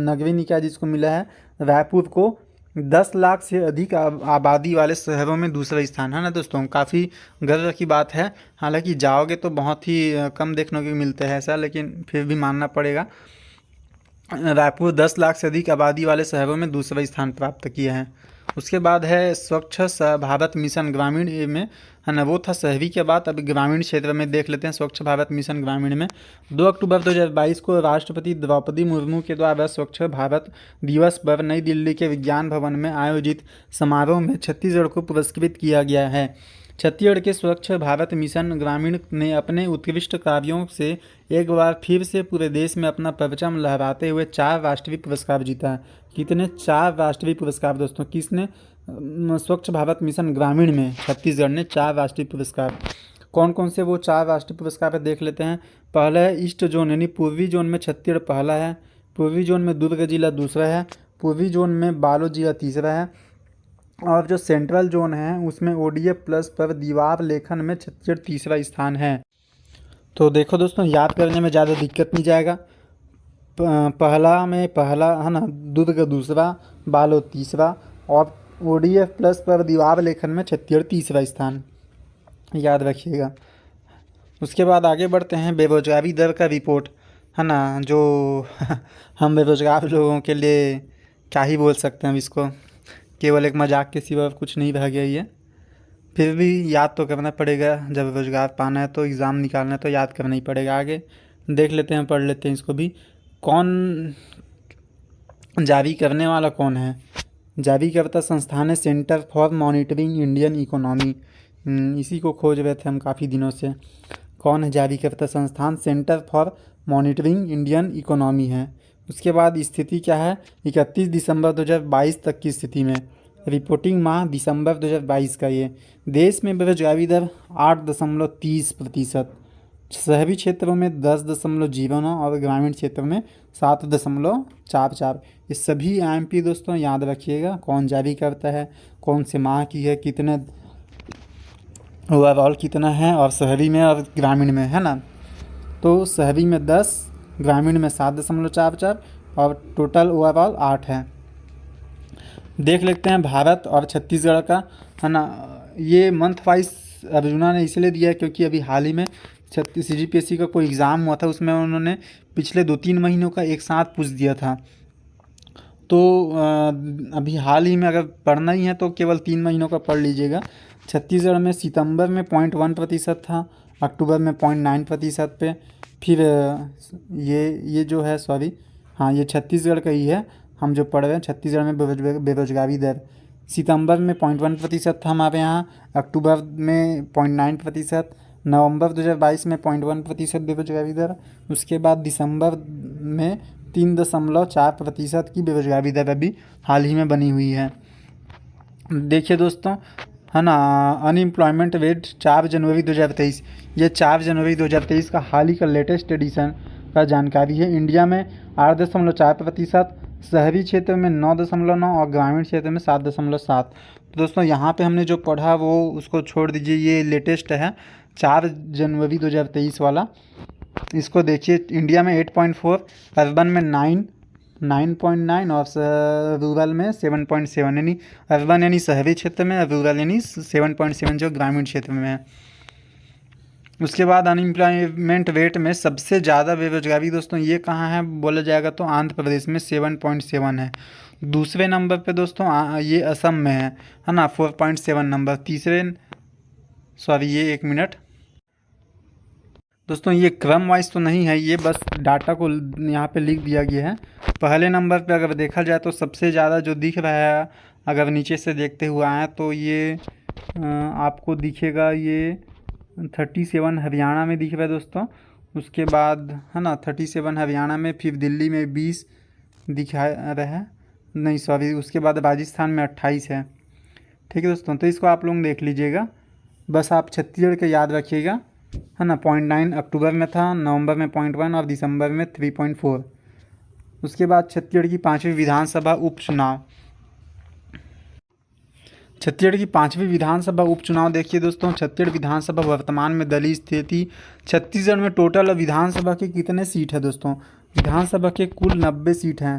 नगरीय निकाय जिसको मिला है रायपुर को 10 लाख से अधिक आबादी वाले शहरों में दूसरा स्थान, है ना दोस्तों। काफ़ी गर्व की बात है, हालांकि जाओगे तो बहुत ही कम देखने को मिलते हैं ऐसा, लेकिन फिर भी मानना पड़ेगा। रायपुर 10 लाख से अधिक आबादी वाले शहरों में दूसरा स्थान प्राप्त किया है। उसके बाद है स्वच्छ भारत मिशन ग्रामीण में, है ना, वो था शहरी के बाद। अब ग्रामीण क्षेत्र में देख लेते हैं स्वच्छ भारत मिशन ग्रामीण में। 2 अक्टूबर 2022 को राष्ट्रपति द्रौपदी मुर्मू के द्वारा स्वच्छ भारत दिवस पर नई दिल्ली के विज्ञान भवन में आयोजित समारोह में छत्तीसगढ़ को पुरस्कृत किया गया है। छत्तीसगढ़ के स्वच्छ भारत मिशन ग्रामीण ने अपने उत्कृष्ट कार्यों से एक बार फिर से पूरे देश में अपना परचम लहराते हुए 4 राष्ट्रीय पुरस्कार जीता है। कितने, 4 राष्ट्रीय पुरस्कार दोस्तों। किसने, स्वच्छ भारत मिशन ग्रामीण में छत्तीसगढ़ ने 4 राष्ट्रीय पुरस्कार। कौन कौन से वो 4 राष्ट्रीय पुरस्कार देख लेते हैं। पहला है ईस्ट जोन यानी पूर्वी जोन में छत्तीसगढ़ पहला है, पूर्वी जोन में दुर्ग जिला दूसरा है, पूर्वी जोन में बालोद जिला तीसरा है, और जो सेंट्रल जोन है उसमें ODF प्लस पर दीवार लेखन में छत्तीसगढ़ तीसरा स्थान है। तो देखो दोस्तों याद करने में ज़्यादा दिक्कत नहीं जाएगा। पहला में पहला, है ना, दुर्ग दूसरा, बालोद तीसरा, और ODF प्लस पर दीवार लेखन में छत्तीसगढ़ तीसरा स्थान, याद रखिएगा। उसके बाद आगे बढ़ते हैं बेरोजगारी दर का रिपोर्ट, है ना, जो हम बेरोजगार लोगों के लिए क्या ही बोल सकते हैं, अब इसको केवल एक मजाक के सिवा कुछ नहीं रह गया ये। फिर भी याद तो करना पड़ेगा, जब रोजगार पाना है तो एग्ज़ाम निकालना है तो याद करना ही पड़ेगा। आगे देख लेते हैं, पढ़ लेते हैं इसको भी। कौन जारी करने वाला कौन है, जारी करता संस्थान है centre for monitoring Indian economy. इसी को खोज रहे थे हम काफ़ी दिनों से। कौन है जारी करता संस्थान, centre for monitoring Indian economy है। उसके बाद स्थिति क्या है, 31 दिसंबर 2022 तक की स्थिति में, रिपोर्टिंग माह दिसंबर 2022 का। ये देश में बेरोजगारी दर 8.30%, शहरी क्षेत्रों में 10.09 और ग्रामीण क्षेत्र में 7.44। ये सभी IMP दोस्तों याद रखिएगा। कौन जारी करता है, कौन से माह की है, कितने ओवरऑल कितना है और शहरी में और ग्रामीण में, है ना। तो शहरी में 10, ग्रामीण में 7.44 और टोटल ओवरऑल 8 है। देख लेते हैं भारत और छत्तीसगढ़ का, है ना। ये मंथ वाइज अर्जुना ने इसलिए दिया है क्योंकि अभी हाल ही में CGPSC का कोई एग्ज़ाम हुआ था, उसमें उन्होंने पिछले 2-3 महीनों का एक साथ पूछ दिया था। तो अभी हाल ही में अगर पढ़ना ही है तो केवल 3 महीनों का पढ़ लीजिएगा। छत्तीसगढ़ में सितंबर में 0.1% था, अक्टूबर में 0.9% पे, फिर ये जो है, सॉरी, हाँ ये छत्तीसगढ़ का ही है, हम जो पढ़ रहे हैं छत्तीसगढ़ में बेरोजगारी दर सितंबर में 0.1% था हमारे यहाँ, अक्टूबर में 0.9%, नवंबर 2022 में 0.1% बेरोजगारी दर, उसके बाद दिसंबर में 3.4% की बेरोजगारी दर अभी हाल ही में बनी हुई है। देखिए दोस्तों, है ना, अनएम्प्लॉयमेंट रेट 4 जनवरी 2023, ये 4 जनवरी 2023 का हाल ही का लेटेस्ट एडिशन का जानकारी है। इंडिया में 8.4%, शहरी क्षेत्र में 9.9 और ग्रामीण क्षेत्र में 7.7। तो दोस्तों यहाँ पे हमने जो पढ़ा वो उसको छोड़ दीजिए, ये लेटेस्ट है 4 जनवरी 2023 वाला। इसको देखिए, इंडिया में 8.4, अर्बन में 9.9 और रूरल में 7.7, यानी अर्बन यानी शहरी क्षेत्र में, रूरल यानी 7.7 जो ग्रामीण क्षेत्र में है। उसके बाद अनएम्प्लॉयमेंट रेट में सबसे ज़्यादा बेरोजगारी दोस्तों ये कहाँ है बोला जाएगा तो आंध्र प्रदेश में 7.7 है। दूसरे नंबर पे दोस्तों ये असम में है ना, 4.7 नंबर। तीसरे, सॉरी ये 1 मिनट दोस्तों, ये क्रम वाइज तो नहीं है, ये बस डाटा को यहाँ पे लिख दिया गया है। पहले नंबर पे अगर देखा जाए तो सबसे ज़्यादा जो दिख रहा है, अगर नीचे से देखते हुए आए तो ये आपको दिखेगा, ये 37 हरियाणा में दिख रहा है दोस्तों। उसके बाद है ना 37 हरियाणा में, फिर दिल्ली में 20 दिखा रहा है, नहीं सॉरी, उसके बाद राजस्थान में 28 है। ठीक है दोस्तों, तो इसको आप लोग देख लीजिएगा। बस आप छत्तीसगढ़ के याद रखिएगा, है ना। 0.9 अक्टूबर में था, नवंबर में 0.1 और दिसंबर में 3.4। उसके बाद छत्तीसगढ़ की 5वीं विधानसभा उपचुनाव, छत्तीसगढ़ की 5वीं विधानसभा उपचुनाव देखिए दोस्तों। छत्तीसगढ़ विधानसभा वर्तमान में दलीय स्थिति, छत्तीसगढ़ में टोटल विधानसभा के कितने सीट है दोस्तों, विधानसभा के कुल 90 सीट हैं,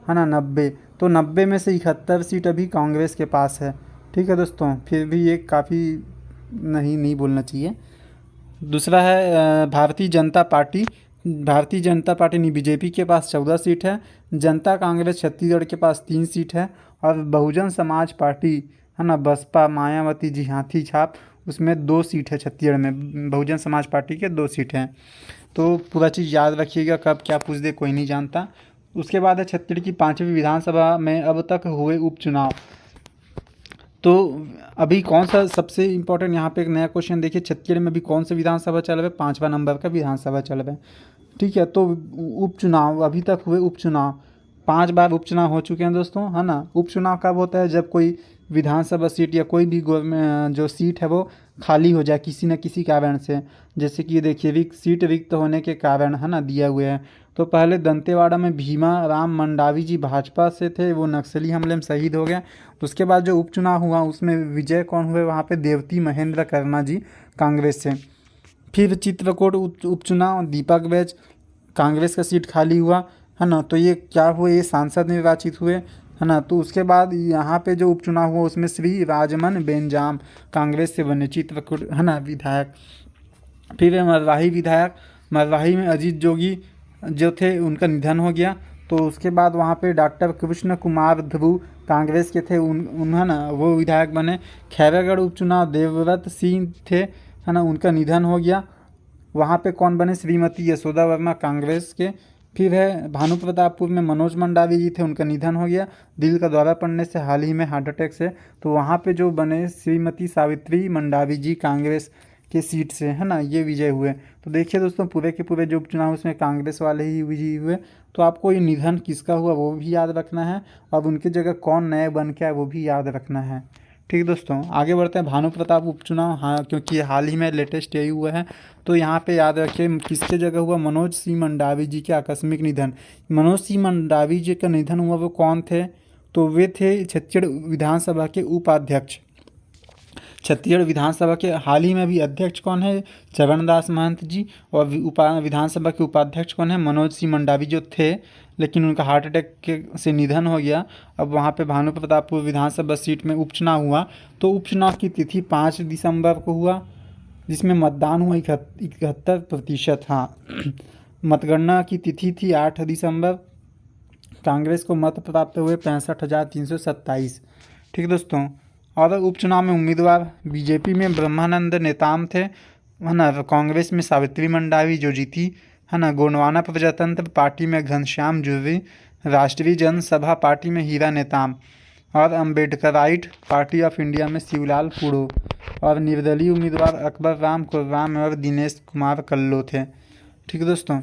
है ना, 90। तो 90 में से 71 सीट अभी कांग्रेस के पास है। ठीक है दोस्तों, फिर भी ये काफ़ी नहीं बोलना चाहिए। दूसरा है भारतीय जनता पार्टी, भारतीय जनता पार्टी नहीं, बीजेपी के पास 14 सीट है, जनता कांग्रेस छत्तीसगढ़ के पास 3 सीट है, और बहुजन समाज पार्टी, है ना, बसपा मायावती जी हाथी छाप, उसमें 2 सीट है छत्तीसगढ़ में, बहुजन समाज पार्टी के 2 सीट हैं। तो पूरा चीज़ याद रखिएगा, कब क्या पूछ दे कोई नहीं जानता। उसके बाद है छत्तीसगढ़ की 5वीं विधानसभा में अब तक हुए उपचुनाव। तो अभी कौन सा सबसे इम्पोर्टेंट यहाँ पे एक नया क्वेश्चन देखिए, छत्तीसगढ़ में अभी कौन सा विधानसभा चल रहा है, 5वां नंबर का विधानसभा चल रहा है। ठीक है, तो उपचुनाव अभी तक हुए उपचुनाव, 5 बार उपचुनाव हो चुके हैं दोस्तों, है ना। उपचुनाव कब होता है, जब कोई विधानसभा सीट या कोई भी गवर्नमेंट जो सीट है वो खाली हो जाए किसी न किसी कारण से। जैसे कि देखिए सीट रिक्त होने के कारण, है ना, दिया हुआ है। तो पहले दंतेवाड़ा में भीमा राम मंडावी जी भाजपा से थे, वो नक्सली हमले में शहीद हो गए। उसके बाद जो उपचुनाव हुआ उसमें विजय कौन हुए वहाँ पे, देवती महेंद्र कर्मा जी कांग्रेस से। फिर चित्रकूट उपचुनाव, दीपक बैज, कांग्रेस का सीट खाली हुआ, है ना। तो ये क्या हुए, ये सांसद निर्वाचित हुए, है ना। तो उसके बाद यहाँ पे जो उपचुनाव हुआ उसमें श्री राजमन बेंजाम कांग्रेस से बने चित्रकूट, है ना, विधायक। फिर मरवाही विधायक, मरवाही में अजीत जोगी जो थे उनका निधन हो गया। तो उसके बाद वहाँ पे डॉक्टर कृष्ण कुमार ध्रुव कांग्रेस के थे, उन्होंने ना वो विधायक बने। खैरागढ़ उपचुनाव देवव्रत सिंह थे, है ना, उनका निधन हो गया। वहाँ पे कौन बने, श्रीमती यशोदा वर्मा कांग्रेस के। फिर है भानु प्रतापपुर में मनोज मंडावी जी थे, उनका निधन हो गया दिल का दौरा पड़ने से, हाल ही में हार्ट अटैक से। तो वहाँ पे जो बने श्रीमती सावित्री मंडावी जी कांग्रेस के सीट से, है ना, ये विजय हुए। तो देखिए दोस्तों, पूरे के पूरे जो उपचुनाव उसमें कांग्रेस वाले ही विजयी हुए। तो आपको ये निधन किसका हुआ वो भी याद रखना है, और उनकी जगह कौन नए बन के आए वो भी याद रखना है। ठीक दोस्तों, आगे बढ़ते हैं। भानु प्रताप उपचुनाव, हाँ, क्योंकि हाल ही में लेटेस्ट यही हुआ है। तो यहाँ पे याद रखिए किसके जगह हुआ, मनोज सिंह मंडावी जी के आकस्मिक निधन। मनोज सिंह मंडावी जी का निधन हुआ, वो कौन थे, तो वे थे छत्तीसगढ़ विधानसभा के उपाध्यक्ष। छत्तीसगढ़ विधानसभा के हाल ही में भी अध्यक्ष कौन है? चरणदास महंत जी। और विधानसभा के उपाध्यक्ष कौन है? मनोज सिंह मंडावी जो थे, लेकिन उनका हार्ट अटैक से निधन हो गया। अब वहाँ पे भानु प्रतापपुर विधानसभा सीट में उपचुनाव हुआ, तो उपचुनाव की तिथि 5 दिसंबर को हुआ, जिसमें मतदान हुआ 71%। हाँ, मतगणना की तिथि थी 8 दिसंबर। कांग्रेस को मत प्राप्त हुए 65,327। ठीक है दोस्तों। और उपचुनाव में उम्मीदवार बीजेपी में ब्रह्मानंद नेताम थे, है ना। कांग्रेस में सावित्री मंडावी जो जीती, है ना। गोंडवाना प्रजातंत्र पार्टी में घनश्याम जुर्री, राष्ट्रीय जनसभा पार्टी में हीरा नेताम, और अम्बेडकराइट पार्टी ऑफ इंडिया में शिवलाल फूडो, और निर्दलीय उम्मीदवार अकबर राम कुर्राम और दिनेश कुमार कल्लो थे। ठीक है दोस्तों।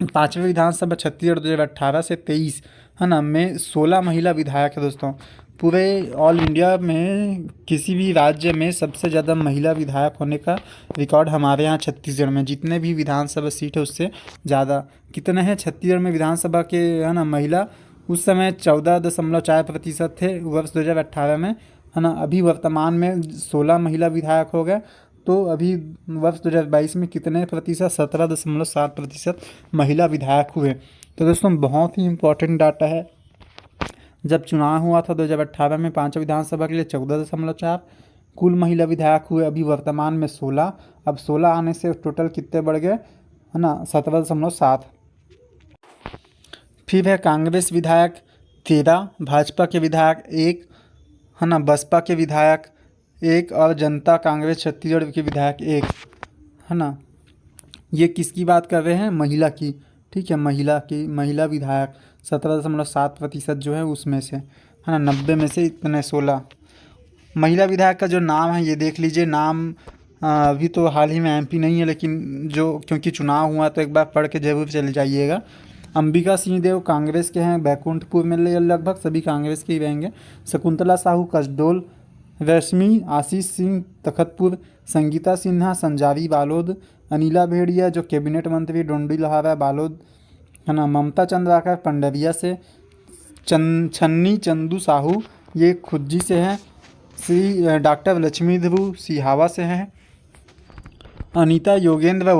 5वें विधानसभा छत्तीसगढ़ 2018 से 23, है ना, में 16 महिला विधायक है दोस्तों। पूरे ऑल इंडिया में किसी भी राज्य में सबसे ज़्यादा महिला विधायक होने का रिकॉर्ड हमारे यहाँ छत्तीसगढ़ में, जितने भी विधानसभा सीट है उससे ज़्यादा। कितने हैं छत्तीसगढ़ में विधानसभा के, है ना, महिला? उस समय 14.4% थे वर्ष 2018 में, है ना। अभी वर्तमान में 16 महिला विधायक हो गए। तो अभी वर्ष 2022 में कितने प्रतिशत? 17.7% महिला विधायक हुए। तो दोस्तों बहुत ही इम्पोर्टेंट डाटा है। जब चुनाव हुआ था 2018 में 5 विधानसभा के लिए 14.4 कुल महिला विधायक हुए, अभी वर्तमान में 16। अब 16 आने से टोटल कितने बढ़ गए, है ना? 17.7। फिर है कांग्रेस विधायक 13, भाजपा के विधायक 1, है ना, बसपा के विधायक 1, और जनता कांग्रेस छत्तीसगढ़ के विधायक 1, है ना। ये किसकी बात कर रहे हैं? महिला की। ठीक है, महिला विधायक 17.7% जो है उसमें से, है ना। 90 में से इतने 16 महिला विधायक का जो नाम है ये देख लीजिए। नाम अभी तो हाल ही में एमपी नहीं है, लेकिन जो क्योंकि चुनाव हुआ तो एक बार पढ़ के जरूर चले जाइएगा। अंबिका सिंहदेव कांग्रेस के हैं, बैकुंठपुर में लगभग सभी कांग्रेस के ही रहेंगे। शकुंतला साहू कसडोल, रश्मि आशीष सिंह तखतपुर, संगीता सिन्हा संजारी बालोद, अनिला भेड़िया जो कैबिनेट मंत्री डोंडी लोहारा बालोद, है ना। ममता चंद्राकर पंडरिया से, छन्नी चंदू साहू ये खुज्जी से हैं। श्री डॉक्टर लक्ष्मी ध्रुव सिहावा से हैं। अनीता योगेंद्र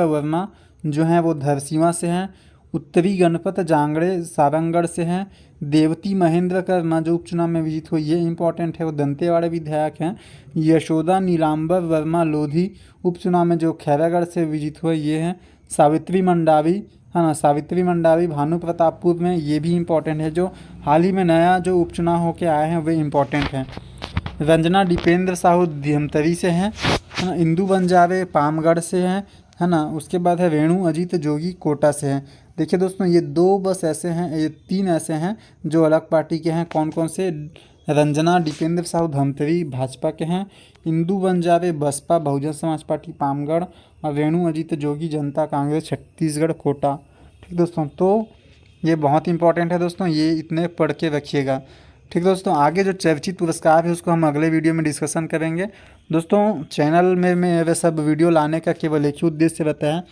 वर्मा जो हैं वो धरसीवा से हैं। उत्तरी गणपत जांगड़े सारंगढ़ से हैं। देवती महेंद्र कर्मा जो उपचुनाव में विजित हुई, ये इंपॉर्टेंट है, वो दंतेवाड़े विधायक हैं। यशोदा नीलांबर वर्मा लोधी उपचुनाव में जो खैरागढ़ से विजित हुए, ये हैं। सावित्री मंडावी, है ना, सावित्री मंडावी भानु प्रतापपुर में, ये भी इम्पोर्टेंट है। जो हाल ही में नया जो उपचुनाव होके आए हैं वे इम्पोर्टेंट हैं। रंजना दीपेंद्र साहू धमतरी से हैं, है ना। इंदू बंजारे पामगढ़ से हैं, है ना। उसके बाद है रेणु अजीत जोगी कोटा से हैं। देखिए दोस्तों, ये 2 बस ऐसे हैं, ये 3 ऐसे हैं जो अलग पार्टी के हैं। कौन कौन से? रंजना दीपेंद्र साहू धमतरी भाजपा के हैं, इंदू बंजारे बसपा बहुजन समाज पार्टी पामगढ़, और रेणु अजीत जोगी जनता कांग्रेस छत्तीसगढ़ कोटा। ठीक दोस्तों, तो ये बहुत इंपॉर्टेंट है दोस्तों, ये इतने पढ़ के रखिएगा। ठीक दोस्तों, आगे जो चर्चित पुरस्कार है उसको हम अगले वीडियो में डिस्कशन करेंगे। दोस्तों चैनल में मेरे सब वीडियो लाने का केवल एक ही उद्देश्य रहता है,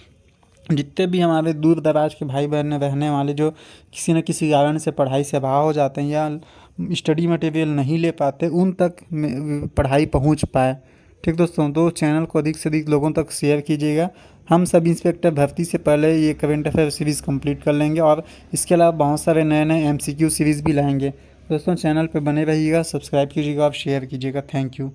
जितने भी हमारे दूर दराज के भाई बहन रहने वाले जो किसी न किसी कारण से पढ़ाई से बाहर हो जाते हैं या स्टडी मटेरियल नहीं ले पाते, उन तक पढ़ाई पहुंच पाए। ठीक दोस्तों, तो चैनल को अधिक से अधिक लोगों तक शेयर कीजिएगा। हम सब इंस्पेक्टर भर्ती से पहले ये करंट अफेयर सीरीज़ कंप्लीट कर लेंगे, और इसके अलावा बहुत सारे नए नए MCQ सीरीज़ भी लाएंगे। दोस्तों चैनल पर बने रहिएगा, सब्सक्राइब कीजिएगा और शेयर कीजिएगा। Thank you.